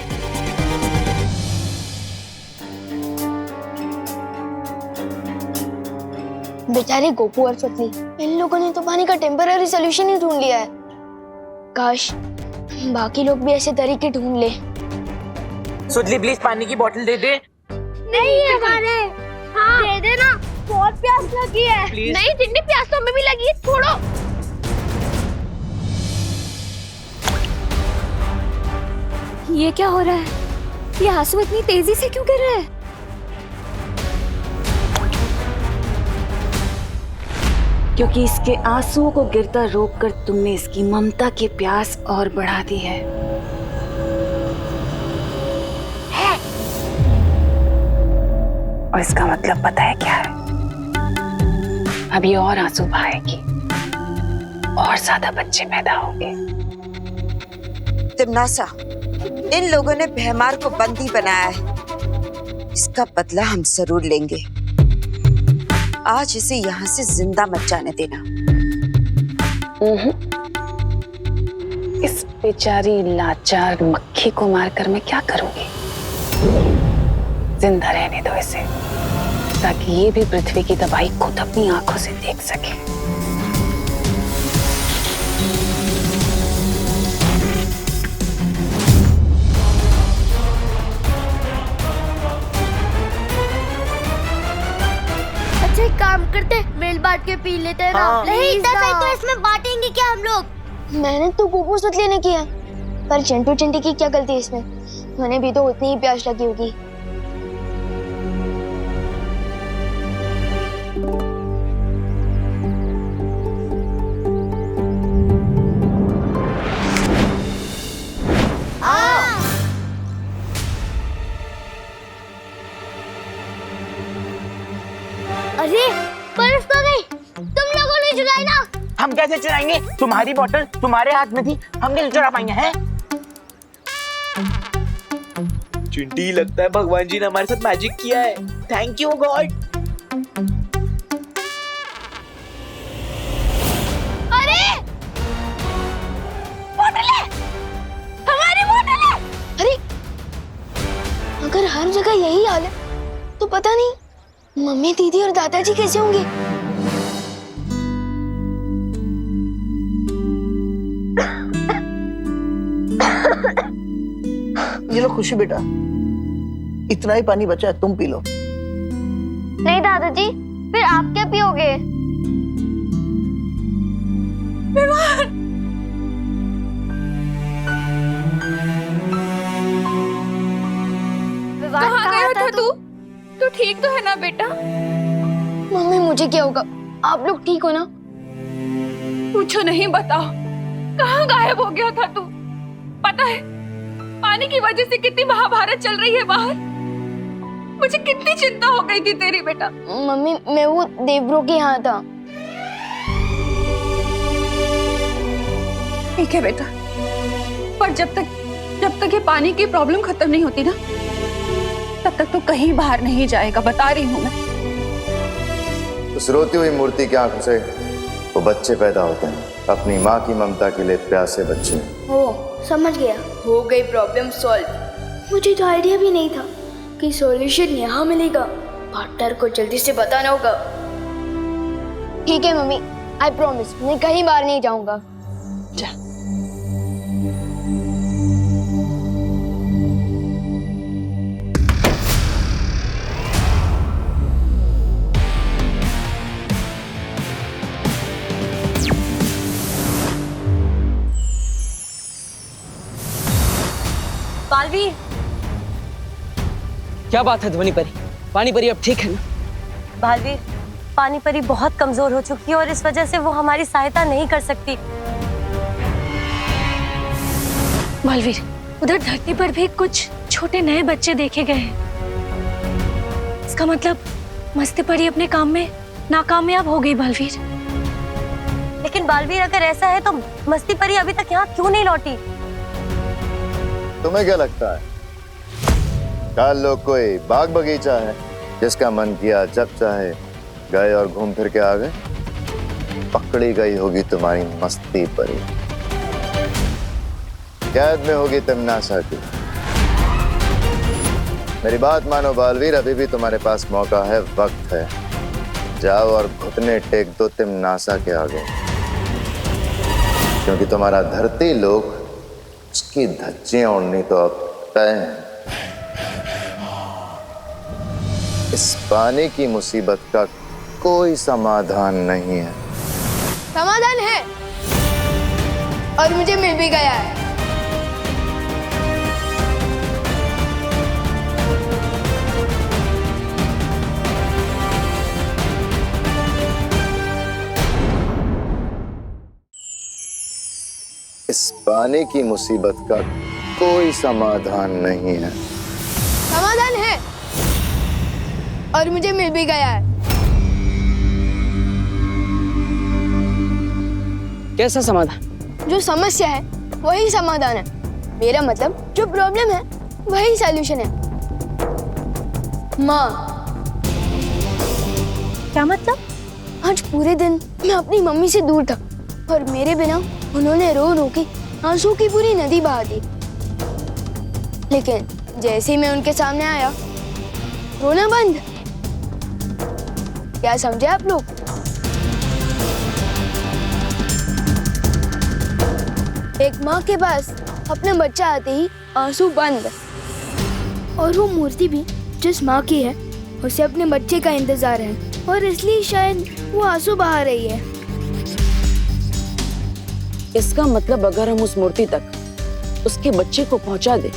Speaker 6: बेचारे गोपू और चटनी, इन लोगों ने तो पानी का टेम्पररी सोल्यूशन ही ढूंढ लिया है। काश बाकी लोग भी ऐसे तरीके ढूंढ ले।
Speaker 9: सुजली प्लीज पानी की बोतल दे दे।
Speaker 21: नहीं है हमारे। हाँ दे दे ना, बहुत प्यास लगी है।
Speaker 6: नहीं टिंडी, प्यास तो हमें भी लगी है, छोड़ो।
Speaker 11: ये क्या हो रहा है? ये आंसू इतनी तेजी से क्यों गिर रहे हैं?
Speaker 1: क्योंकि इसके आंसुओं को गिरता रोककर तुमने इसकी ममता की प्यास और बढ़ा दी है। और इसका मतलब पता है क्या है? अब ये और आंसू बहाएगी और ज्यादा बच्चे पैदा होंगे।
Speaker 13: तिमनासा, इन लोगों ने भैमार को बंदी बनाया है। इसका बदला हम जरूर लेंगे। आज इसे यहाँ से जिंदा मत जाने देना।
Speaker 1: इस बेचारी लाचार मक्खी को मारकर मैं क्या करूंगी? जिंदा रहने दो इसे, ताकि ये भी पृथ्वी की तबाही खुद अपनी आंखों से देख सके।
Speaker 21: अच्छा एक काम करते, मिल बांट के पी लेते हैं ना। नहीं दवाई तो इसमें बांटेंगे क्या हम लोग? मैंने तो गोपू सत लेने किया, पर चिंटू चिंटी की क्या गलती इसमें? मैंने भी तो उतनी ही प्यास लगी होगी। अरे बर्फ तो गई, तुम लोगों ने चुराई ना।
Speaker 9: हम कैसे चुराएंगे? तुम्हारी बोतल तुम्हारे हाथ में थी, हम कैसे चुरा पाएंगे? हैं?
Speaker 15: चिंटी, लगता है भगवान जी ने हमारे साथ मैजिक किया है। Thank you God.
Speaker 21: अरे बोतल है, हमारी बोतल है। अरे अगर हर जगह यही हाल है तो पता नहीं मम्मी, दीदी और दादाजी कैसे होंगे?
Speaker 18: ये लो खुशी बेटा, इतना ही पानी बचा है, तुम पी लो।
Speaker 21: नहीं दादाजी, फिर आप क्या पियोगे?
Speaker 7: कहाँ गया था तू? तू ठीक तो है ना बेटा?
Speaker 21: मम्मी मुझे क्या होगा? आप लोग ठीक हो ना?
Speaker 7: पूछो नहीं, बताओ कहाँ गायब हो गया था तू? पता है पानी की वजह से कितनी महाभारत चल रही है बाहर। मुझे कितनी चिंता हो गई थी तेरी बेटा।
Speaker 21: मम्मी मैं वो देवरो के यहाँ था।
Speaker 7: ठीक है बेटा, पर जब तक ये पानी की प्रॉब्लम खत्म नहीं होती ना, तब तक तो कहीं बाहर नहीं जाएगा, बता रही हूँ मैं।
Speaker 3: उस रोती हुई मूर्ति की आंखों से वो बच्चे पैदा होते हैं, अपनी माँ की ममता के लिए प्यासे बच्चे।
Speaker 21: ओ समझ गया, हो गई प्रॉब्लम सॉल्व। मुझे तो आइडिया भी नहीं था कि सॉल्यूशन यहाँ मिलेगा। पार्टनर को जल्दी से बताना होगा। ठीक है मम्मी, आई प्रॉमिस मैं कहीं बाहर नहीं जाऊंगा।
Speaker 7: जा।
Speaker 12: बालवीर,
Speaker 5: क्या बात है ध्वनि परी? पानी परी अब ठीक है ना?
Speaker 12: बालवीर, पानी परी बहुत कमजोर हो चुकी है और इस वजह से वो हमारी सहायता नहीं कर सकती।
Speaker 22: बालवीर, उधर धरती पर भी कुछ छोटे नए बच्चे देखे गए हैं। इसका मतलब मस्ती परी अपने काम में नाकामयाब हो गई बालवीर।
Speaker 12: लेकिन बालवीर अगर ऐसा है तो मस्ती परी अभी तक यहाँ क्यों नहीं लौटी?
Speaker 3: तुम्हें क्या लगता है काल लोग कोई बाग बगीचा है जिसका मन किया जब चाहे गए और घूम फिर के आ गए? पकड़ी गई होगी तुम्हारी मस्ती परी, कैद में होगी तिमनासा की। मेरी बात मानो बालवीर, अभी भी तुम्हारे पास मौका है, वक्त है। जाओ और घुटने टेक दो तिमनासा के आगे, क्योंकि तुम्हारा धरती लोग उसकी धज्जियां उड़नी तो अब तय है। इस पानी की मुसीबत का कोई समाधान नहीं है।
Speaker 21: समाधान है और मुझे मिल भी गया है।
Speaker 3: इस पानी की मुसीबत का कोई समाधान नहीं है।
Speaker 6: समाधान है और मुझे मिल भी गया है।
Speaker 5: कैसा समाधान?
Speaker 6: जो समस्या है वही समाधान है। मेरा मतलब जो प्रॉब्लम है वही सॉल्यूशन है। माँ। क्या मतलब? आज पूरे दिन मैं अपनी मम्मी से दूर था और मेरे बिना उन्होंने रो रो के आंसू की पूरी नदी बहा दी। लेकिन जैसे ही मैं उनके सामने आया, रोना बंद। क्या समझे आप लोग? एक माँ के पास अपना बच्चा आते ही आंसू बंद, और वो मूर्ति भी जिस माँ की है उसे अपने बच्चे का इंतजार है और इसलिए शायद वो आंसू बहा रही है।
Speaker 5: इसका मतलब अगर हम उस मूर्ति तक उसके बच्चे को पहुंचा दे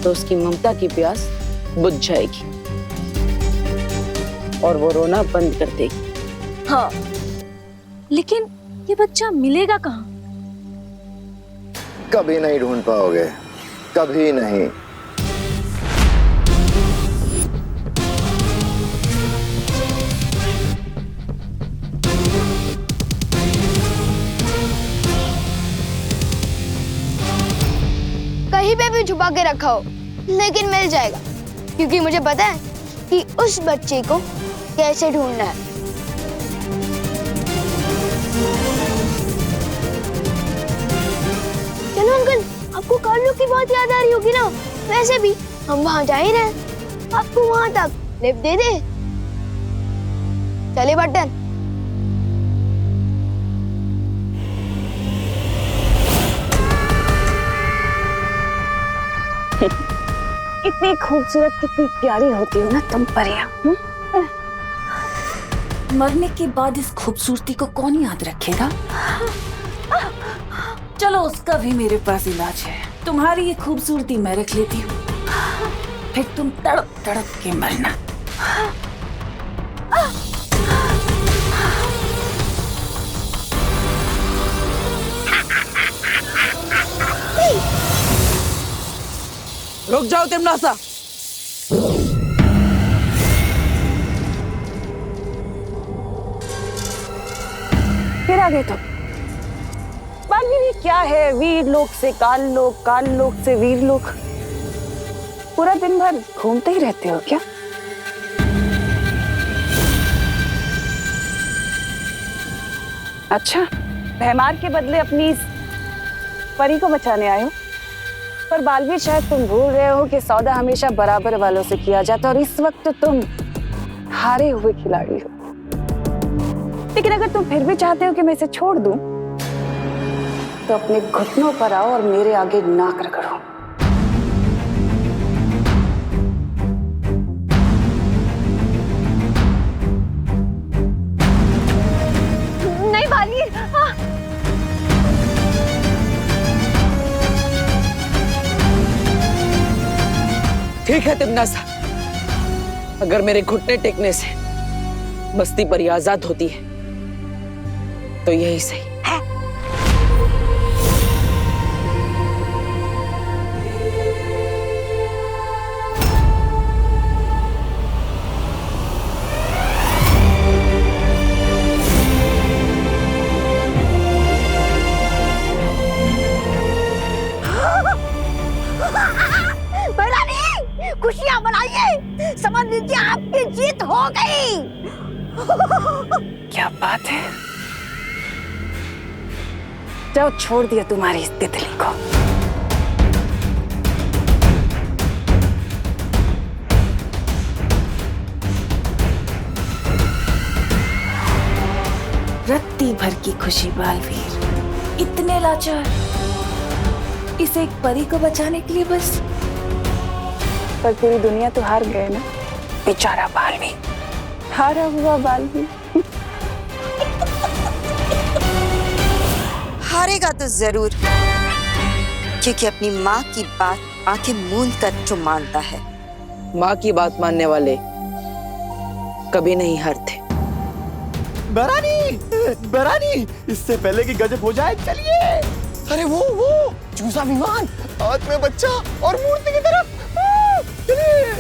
Speaker 5: तो उसकी ममता की प्यास बुझ जाएगी और वो रोना बंद कर देगी।
Speaker 22: हाँ, लेकिन ये बच्चा मिलेगा कहाँ?
Speaker 3: कभी नहीं ढूंढ पाओगे, कभी नहीं।
Speaker 6: कहीं पे भी छुपा के रखा हो, लेकिन मिल जाएगा, क्योंकि मुझे पता है कि उस बच्चे को कैसे ढूंढना है। चलो अंकल, आपको कालू की बहुत याद आ रही होगी ना? वैसे भी हम वहाँ जा ही रहे हैं, आपको वहाँ तक लिफ्ट दे दे। चले बटन।
Speaker 1: इतनी खूबसूरत, कितनी प्यारी होती हो ना तुम परियां। मरने के बाद इस खूबसूरती को कौन याद रखेगा? चलो उसका भी मेरे पास इलाज है। तुम्हारी ये खूबसूरती मैं रख लेती हूँ, फिर तुम तड़प तड़प के मरना।
Speaker 5: रुक जाओ तिमनासा।
Speaker 1: फिर आ गए तुम। बालवीर, ये क्या है? वीर लोक से काल लोक, काल लोक से वीर लोक। पूरा दिन भर घूमते ही रहते हो क्या? अच्छा, भैमार के बदले अपनी इस परी को बचाने आए हो? पर बालवीर, शायद तुम भूल रहे हो कि सौदा हमेशा बराबर वालों से किया जाता है और इस वक्त तुम हारे हुए खिलाड़ी हो। लेकिन अगर तुम फिर भी चाहते हो कि मैं इसे छोड़ दूं, तो अपने घुटनों पर आओ और मेरे आगे नाक रगड़ो।
Speaker 6: नहीं बालवीर,
Speaker 5: ठीक है तिमनासा, अगर मेरे घुटने टेकने से मस्ती परी आजाद होती है तो यही सही है।
Speaker 4: खुशियां मनाइए, समझ लीजिए आपकी जीत हो गई।
Speaker 1: क्या बात है? जाओ, छोड़ दिया तुम्हारी इस तितली को। रत्ती भर की खुशी बालवीर, इतने लाचार, इस एक परी को बचाने के लिए बस। पर पूरी दुनिया तो हार गए ना, बेचारा बालवीर, हारा हुआ बालवीर।
Speaker 13: हारेगा तो जरूर, क्योंकि अपनी माँ की बात आंखें मूंद कर जो मानता है।
Speaker 5: माँ की बात मानने वाले कभी नहीं हारते।
Speaker 8: बरानी, बरानी, इससे पहले कि गजब हो जाए चलिए। अरे वो चूसा विमान, हाथ में बच्चा और मूर्ति की तरफ। चलिए।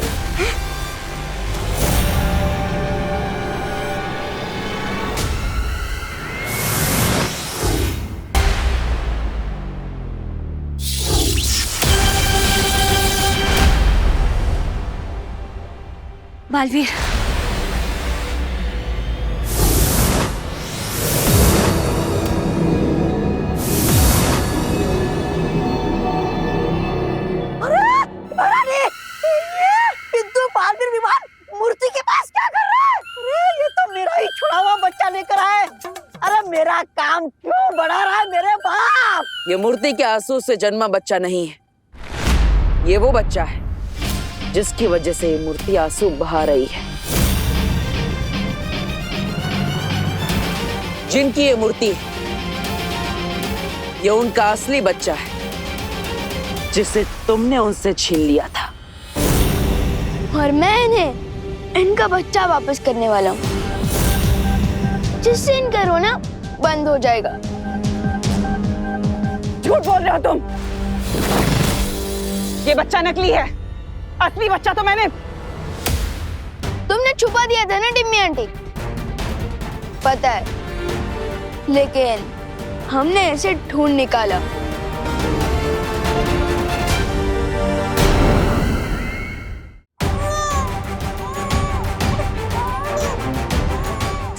Speaker 22: बालवीर,
Speaker 4: पिंटू बालवीर विमान मूर्ति के पास क्या कर रहा है? अरे ये तो मेरा ही छुड़ा हुआ बच्चा लेकर आए। अरे मेरा काम क्यों बढ़ा रहा है मेरे बाप?
Speaker 5: ये मूर्ति के आंसू से जन्मा बच्चा नहीं है, ये वो बच्चा है जिसकी वजह से ये मूर्ति आंसू बहा रही है। जिनकी ये मूर्ति है, ये उनका असली बच्चा है जिसे तुमने उनसे छीन लिया था।
Speaker 6: और मैं इन्हें इनका बच्चा वापस करने वाला हूँ, जिससे इनका रोना बंद हो जाएगा।
Speaker 1: झूठ बोल रहे हो तुम। ये बच्चा नकली है, असली बच्चा तो मैंने।
Speaker 6: तुमने छुपा दिया था ना टिम्मी आंटी, पता है, लेकिन हमने इसे ढूंढ निकाला।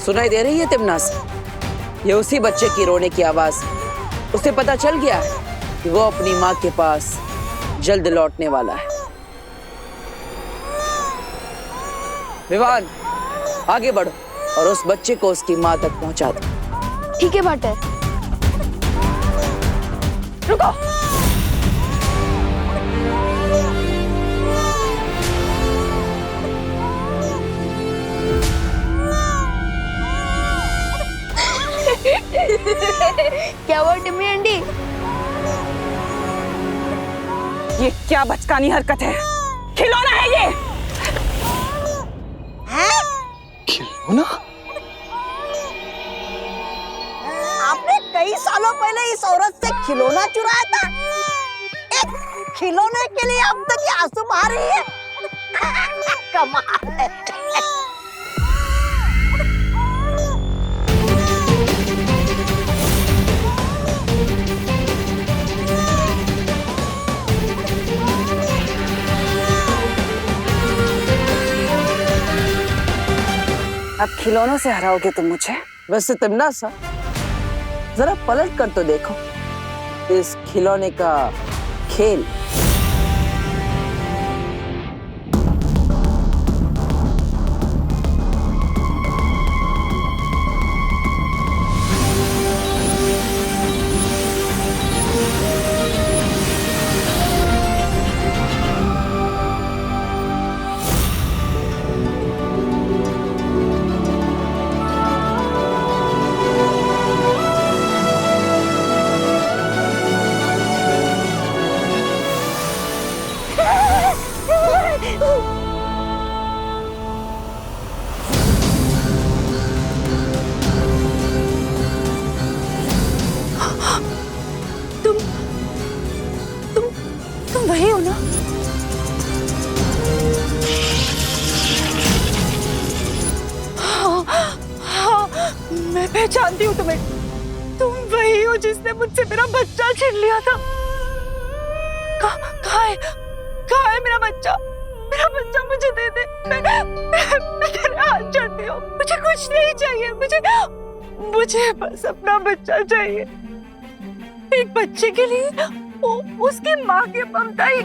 Speaker 5: सुनाई दे रही है तिमनास? ये उसी बच्चे की रोने की आवाज। उसे पता चल गया है कि वो अपनी माँ के पास जल्द लौटने वाला है। विवान, आगे बढ़ो और उस बच्चे को उसकी माँ तक पहुंचा दो।
Speaker 6: ठीक है बाटर।
Speaker 1: रुको।
Speaker 6: क्या हुआ टिम्मी आंटी?
Speaker 1: ये क्या बचकानी हरकत है? खिलौना है ये।
Speaker 8: खिलौना?
Speaker 4: आपने कई सालों पहले इस औरत से खिलौना चुराया था। एक खिलौने के लिए अब तक ये आंसू बहा रही है। कमाल है।
Speaker 5: अब खिलौनों से हराओगे तुम मुझे? वैसे तिमनासा, जरा पलट कर तो देखो इस खिलौने का खेल।
Speaker 1: तुम वही हो ना? हाँ, मैं पहचानती हूँ तुम्हें। तुम वही हो जिसने मुझसे मेरा बच्चा छीन लिया था। कहाँ है मेरा बच्चा? मेरा बच्चा मुझे दे दे। मैं तेरे हाथ जोड़ती हूँ। मुझे कुछ नहीं चाहिए। मुझे बस अपना बच्चा चाहिए। एक बच्चे के लिए उसकी माँ की ममता ही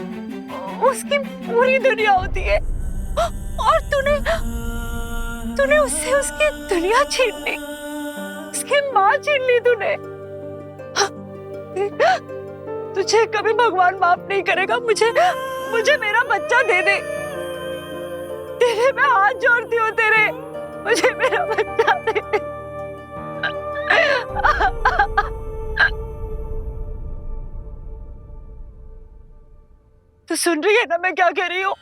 Speaker 1: उसकी पूरी दुनिया होती है। और तूने उससे उसकी दुनिया छीन ली, उसकी माँ छीन ली तूने। तुझे कभी भगवान माफ नहीं करेगा। मुझे मेरा बच्चा दे दे। तेरे मैं हाथ जोड़ती हूँ तेरे। मुझे मेरा बच्चा दे दे। तो सुन रही है ना मैं क्या कह रही हूँ?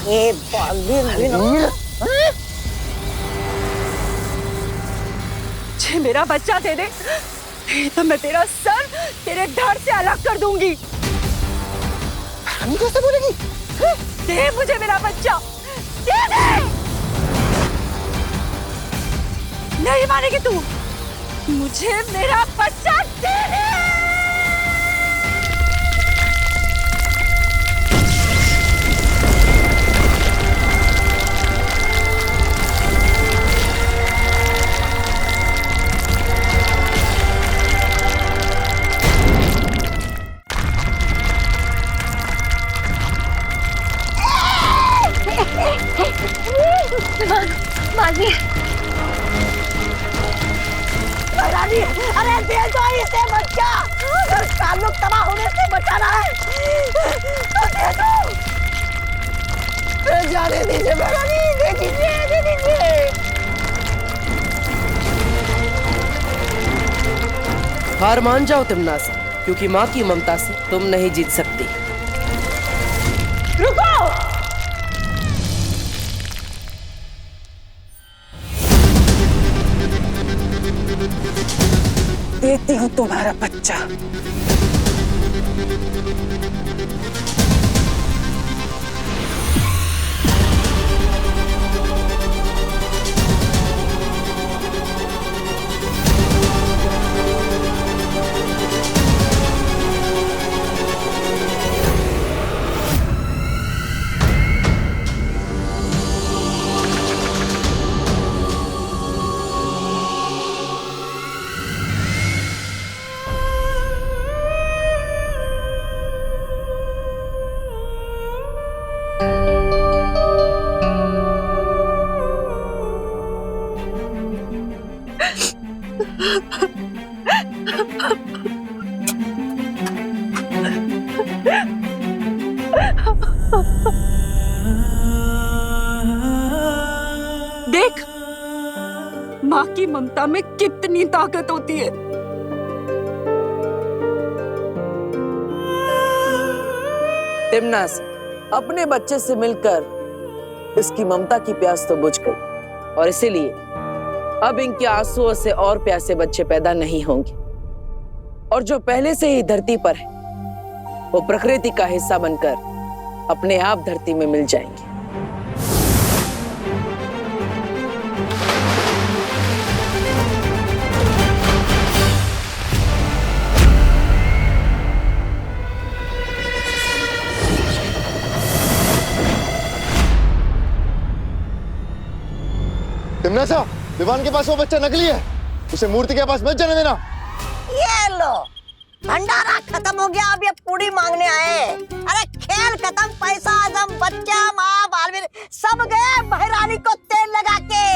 Speaker 4: ये बालवीर
Speaker 13: मुझे मेरा बच्चा दे दे, नहीं तो मैं तेरा सर तेरे धड़ से अलग कर दूंगी।
Speaker 8: कैसे बोलेगी?
Speaker 13: दे मुझे मेरा बच्चा, दे दे। नहीं मानेगी तू, मुझे मेरा बच्चा दे दे।
Speaker 4: रानी, अरे दे दो इसे बच्चा, अगर ताल्लुक तबाह होने से बचाना है तो दे दो। जाने दीजिए रानी, दे दीजिए, दे दीजिए।
Speaker 2: हार मान जाओ तिमनासा, क्योंकि माँ की ममता से तुम नहीं जीत सकती।
Speaker 4: रुको,
Speaker 5: देती हूँ तुम्हारा बच्चा।
Speaker 13: देख, माँ की ममता में कितनी ताकत होती है।
Speaker 5: तिमनास, अपने बच्चे से मिलकर इसकी ममता की प्यास तो बुझ गई, और इसीलिए अब इनके आंसुओं से और प्यासे बच्चे पैदा नहीं होंगे, और जो पहले से ही धरती पर है वो प्रकृति का हिस्सा बनकर अपने आप धरती में मिल जाएंगे।
Speaker 8: तिमनासा, विवान के पास वो बच्चा नकली है, उसे मूर्ति के पास मत जाने देना।
Speaker 4: ये लो, भंडारा खत्म हो गया, अब ये पूरी मांगने आए। अरे खेल खत्म, पैसा आदम, बच्चा, माँ, बालवीर सब गए महारानी को तेल लगा के।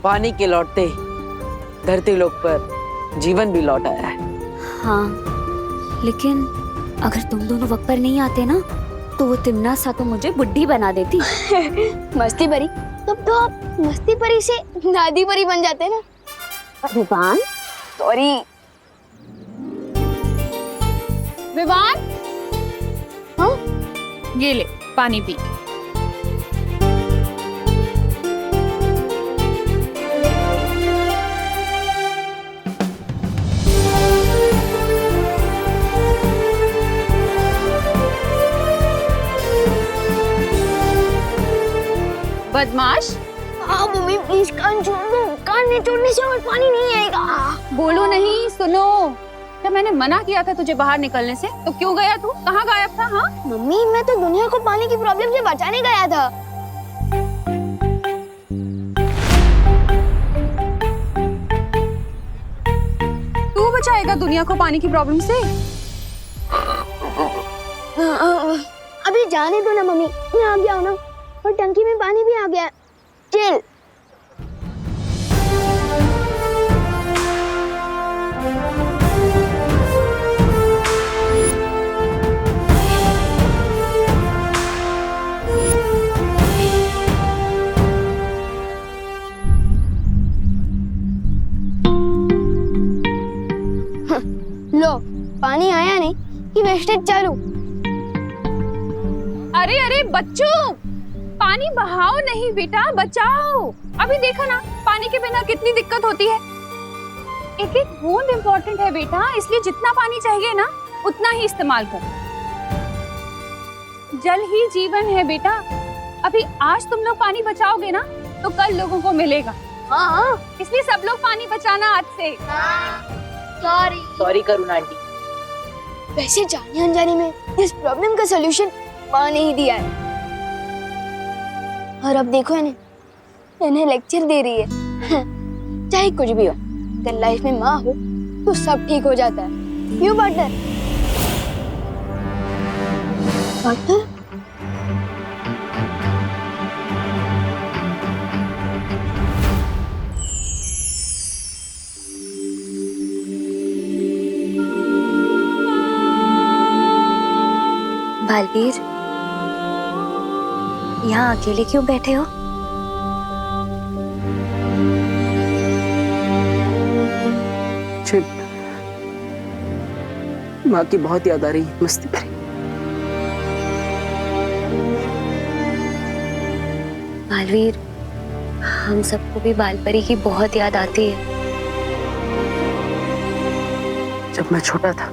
Speaker 5: पानी के लौटते ही धरती लोक पर जीवन भी लौट आया है।
Speaker 11: हाँ, लेकिन अगर तुम दोनों वक्त पर नहीं आते ना तो वो तिमनासा तो मुझे बुड्ढी बना देती।
Speaker 21: मस्ती परी, तब तो आप मस्ती परी से दादी परी बन जाते ना। विवान, सॉरी। विवान, हाँ?
Speaker 7: ये ले पानी पी।
Speaker 21: बदमाश। हाँ मम्मी, प्लीज कान छोड़ दो, कान इन्हें तोड़ने से और पानी नहीं आएगा।
Speaker 7: बोलो नहीं, सुनो। जब मैंने मना किया था तुझे बाहर निकलने से, तो क्यों गया तू? कहाँ गायब था? हाँ
Speaker 21: मम्मी, मैं तो दुनिया को पानी की प्रॉब्लम से बचाने गया था।
Speaker 7: तू बचाएगा दुनिया को पानी की प्रॉब्लम से?
Speaker 21: अभी जाने दो ना मम्मी, मैं आ गया हूँ ना, और टंकी में पानी भी आ गया। चिल। लो, पानी आया नहीं कि वेस्टेज चालू।
Speaker 7: अरे अरे बच्चों, पानी बहाओ नहीं बेटा, बचाओ। अभी देखो ना, पानी के बिना कितनी दिक्कत होती है। एक एक बूंद इम्पोर्टेंट है बेटा, इसलिए जितना पानी चाहिए ना उतना ही इस्तेमाल करो। जल ही जीवन है बेटा। अभी आज तुम लोग पानी बचाओगे ना तो कल लोगों को मिलेगा। हाँ, इसलिए सब लोग पानी बचाना आज से।
Speaker 12: सॉरी करुणा आंटी।
Speaker 21: वैसे जाने अनजाने में इस प्रॉब्लम का सलूशन माँ ने ही दिया है, और अब देखो इन्हें लेक्चर दे रही है। चाहे कुछ भी हो, अगर लाइफ में माँ हो तो सब ठीक हो जाता है। क्यों पार्टनर? पार्टनर?
Speaker 11: बालवीर, यहाँ अकेले क्यों बैठे हो?
Speaker 5: माँ की बहुत याद आ रही है मस्ती परी।
Speaker 11: बालवीर, हम सबको भी बालपरी की बहुत याद आती है।
Speaker 5: जब मैं छोटा था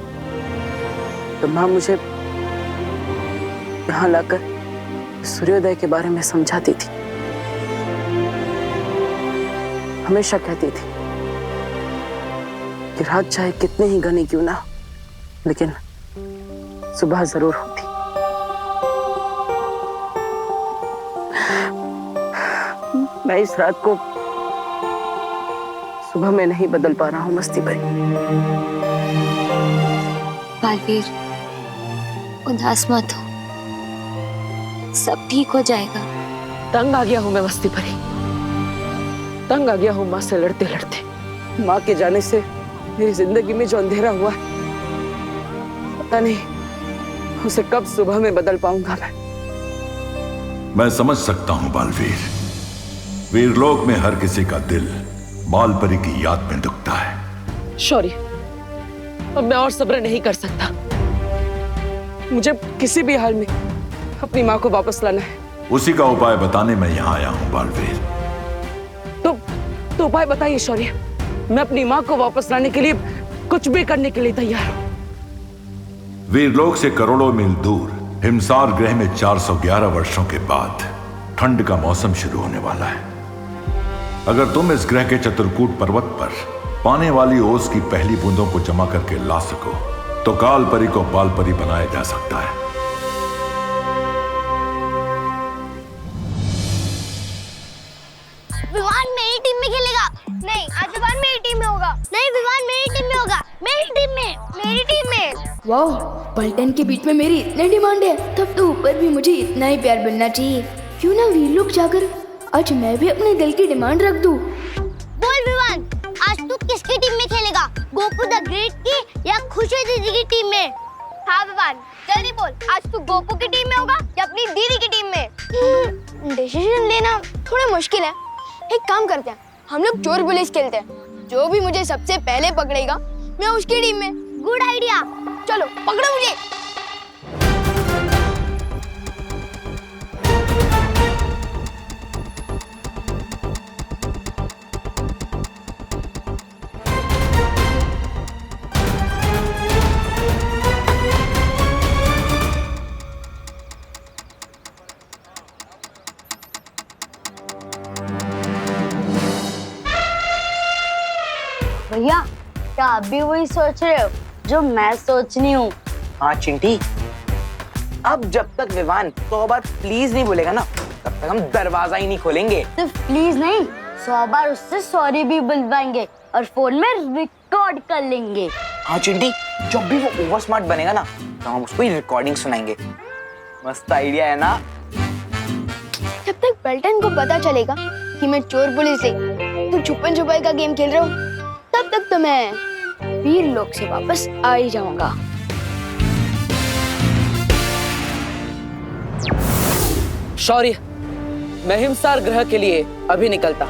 Speaker 5: तो माँ मुझे यहाँ लाकर सूर्योदय के बारे में समझाती थी। हमेशा कहती थी कि रात चाहे कितने ही घनी क्यों ना, लेकिन सुबह जरूर होती। मैं इस रात को सुबह में नहीं बदल पा रहा हूँ मस्ती परी।
Speaker 11: बालवीर, उदास मत हो, सब ठीक हो जाएगा।
Speaker 5: तंग आ गया हूँ मैं मस्ती परी, तंग आ गया हूँ माँ से लड़ते लड़ते। माँ के जाने से मेरी जिंदगी में जो अंधेरा हुआ है, पता नहीं उसे कब सुबह में बदल पाऊंगा
Speaker 14: मैं समझ सकता हूँ बालवीर। वीरलोक में हर किसी का दिल बालपरी की याद में दुखता है।
Speaker 5: शौर्य, अब मैं और सब्र नहीं कर सकता। मुझे किसी भी हाल में अपनी माँ को वापस लाना है।
Speaker 14: उसी का उपाय बताने मैं यहाँ आया हूँ बालवीर।
Speaker 5: तो उपाय बताइए शौर्य। मैं अपनी माँ को वापस लाने के लिए कुछ भी करने के लिए तैयार हूँ।
Speaker 14: वीरलोक से करोड़ों मील दूर हिमसार ग्रह में 411 वर्षों के बाद ठंड का मौसम शुरू होने वाला है। अगर तुम इस ग्रह के चित्रकूट पर्वत पर पाने वाली ओस की पहली बूंदों को जमा करके ला सको तो कालपरी को बालपरी बनाया जा सकता है।
Speaker 21: विवान मेरी टीम में खेलेगा। नहीं, आज विवान मेरी टीम में होगा। नहीं, विवान मेरी टीम में होगा। मेरी टीम में, मेरी टीम में।
Speaker 16: वाह, पलटन के बीच में मेरी इतनी डिमांड है, तब तो ऊपर भी मुझे इतना ही प्यार मिलना चाहिए। क्यों ना वीरलोक जाकर आज मैं भी अपने दिल की डिमांड रख दूं।
Speaker 21: बोल विवान, आज तू किसकी टीम में खेलेगा? गोपू द ग्रेट की या खुशी दीदी की टीम में? हाँ विवान, जल्दी बोल, आज तू गोपू की टीम में होगा या अपनी दीदी की टीम में? डिसीजन लेना थोड़ा मुश्किल है। एक काम करते हैं, हम लोग चोर पुलिस खेलते हैं। जो भी मुझे सबसे पहले पकड़ेगा मैं उसकी टीम में। गुड आइडिया, चलो पकड़ो मुझे। भैया क्या आप भी वही सोच रहे हो जो मैं सोचनी हूँ?
Speaker 9: हाँ चिंटी, अब जब तक विवान 100 बार प्लीज नहीं बोलेगा ना, तब तक हम दरवाजा ही नहीं खोलेंगे।
Speaker 21: सिर्फ प्लीज नहीं, 100 बार उससे सॉरी भी बुलवाएंगे और फोन में रिकॉर्ड कर लेंगे।
Speaker 9: हाँ चिंटी, जब भी वो ओवर स्मार्ट बनेगा ना, तो हम उसको रिकॉर्डिंग सुनाएंगे। मस्त आइडिया है ना?
Speaker 6: जब तक बेल्टन को पता चलेगा कि मैं चोर पुलिस से तो छुपन छुपाई का गेम खेल रहा हूँ, तब तक तो मैं वीर लोक से वापस आ ही जाऊंगा।
Speaker 5: शौर्य, मैं हिमसार ग्रह के लिए अभी निकलता।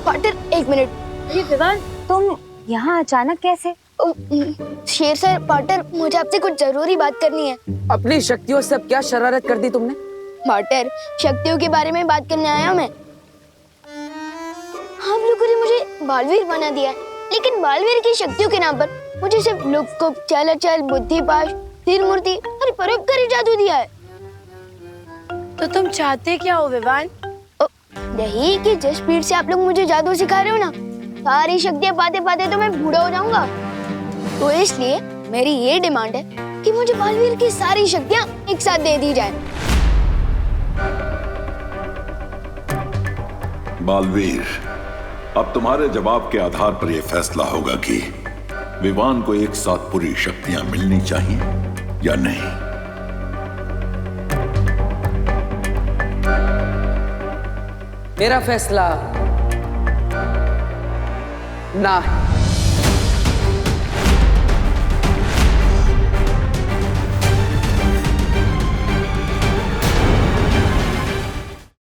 Speaker 6: पार्टनर एक मिनट।
Speaker 21: ये विवान, तुम यहाँ अचानक कैसे?
Speaker 6: शेर सर, पार्टनर मुझे आपसे कुछ जरूरी बात करनी है।
Speaker 5: अपनी शक्तियों से अब क्या शरारत कर दी तुमने?
Speaker 6: पार्टनर, शक्तियों के बारे में बात करने आया मैं। आप लोगों ने मुझे बालवीर बना दिया है, लेकिन बालवीर की शक्तियों के नाम पर मुझे सिर्फ लुक, चलाचल, बुद्धिपाश, तीर मूर्ति और परोपकारी जादू दिया है।
Speaker 21: तो तुम चाहते क्या हो विवान?
Speaker 6: यही कि जिस स्पीड से आप लोग मुझे जादू सिखा रहे हो ना, सारी शक्तियाँ पाते पाते तो मैं बूढ़ा हो जाऊंगा। तो इसलिए मेरी ये डिमांड है कि मुझे बालवीर की सारी शक्तियाँ एक साथ दे दी जाए।
Speaker 14: बालवीर, अब तुम्हारे जवाब के आधार पर यह फैसला होगा कि विवान को एक साथ पूरी शक्तियां मिलनी चाहिए या नहीं।
Speaker 5: मेरा फैसला ना है।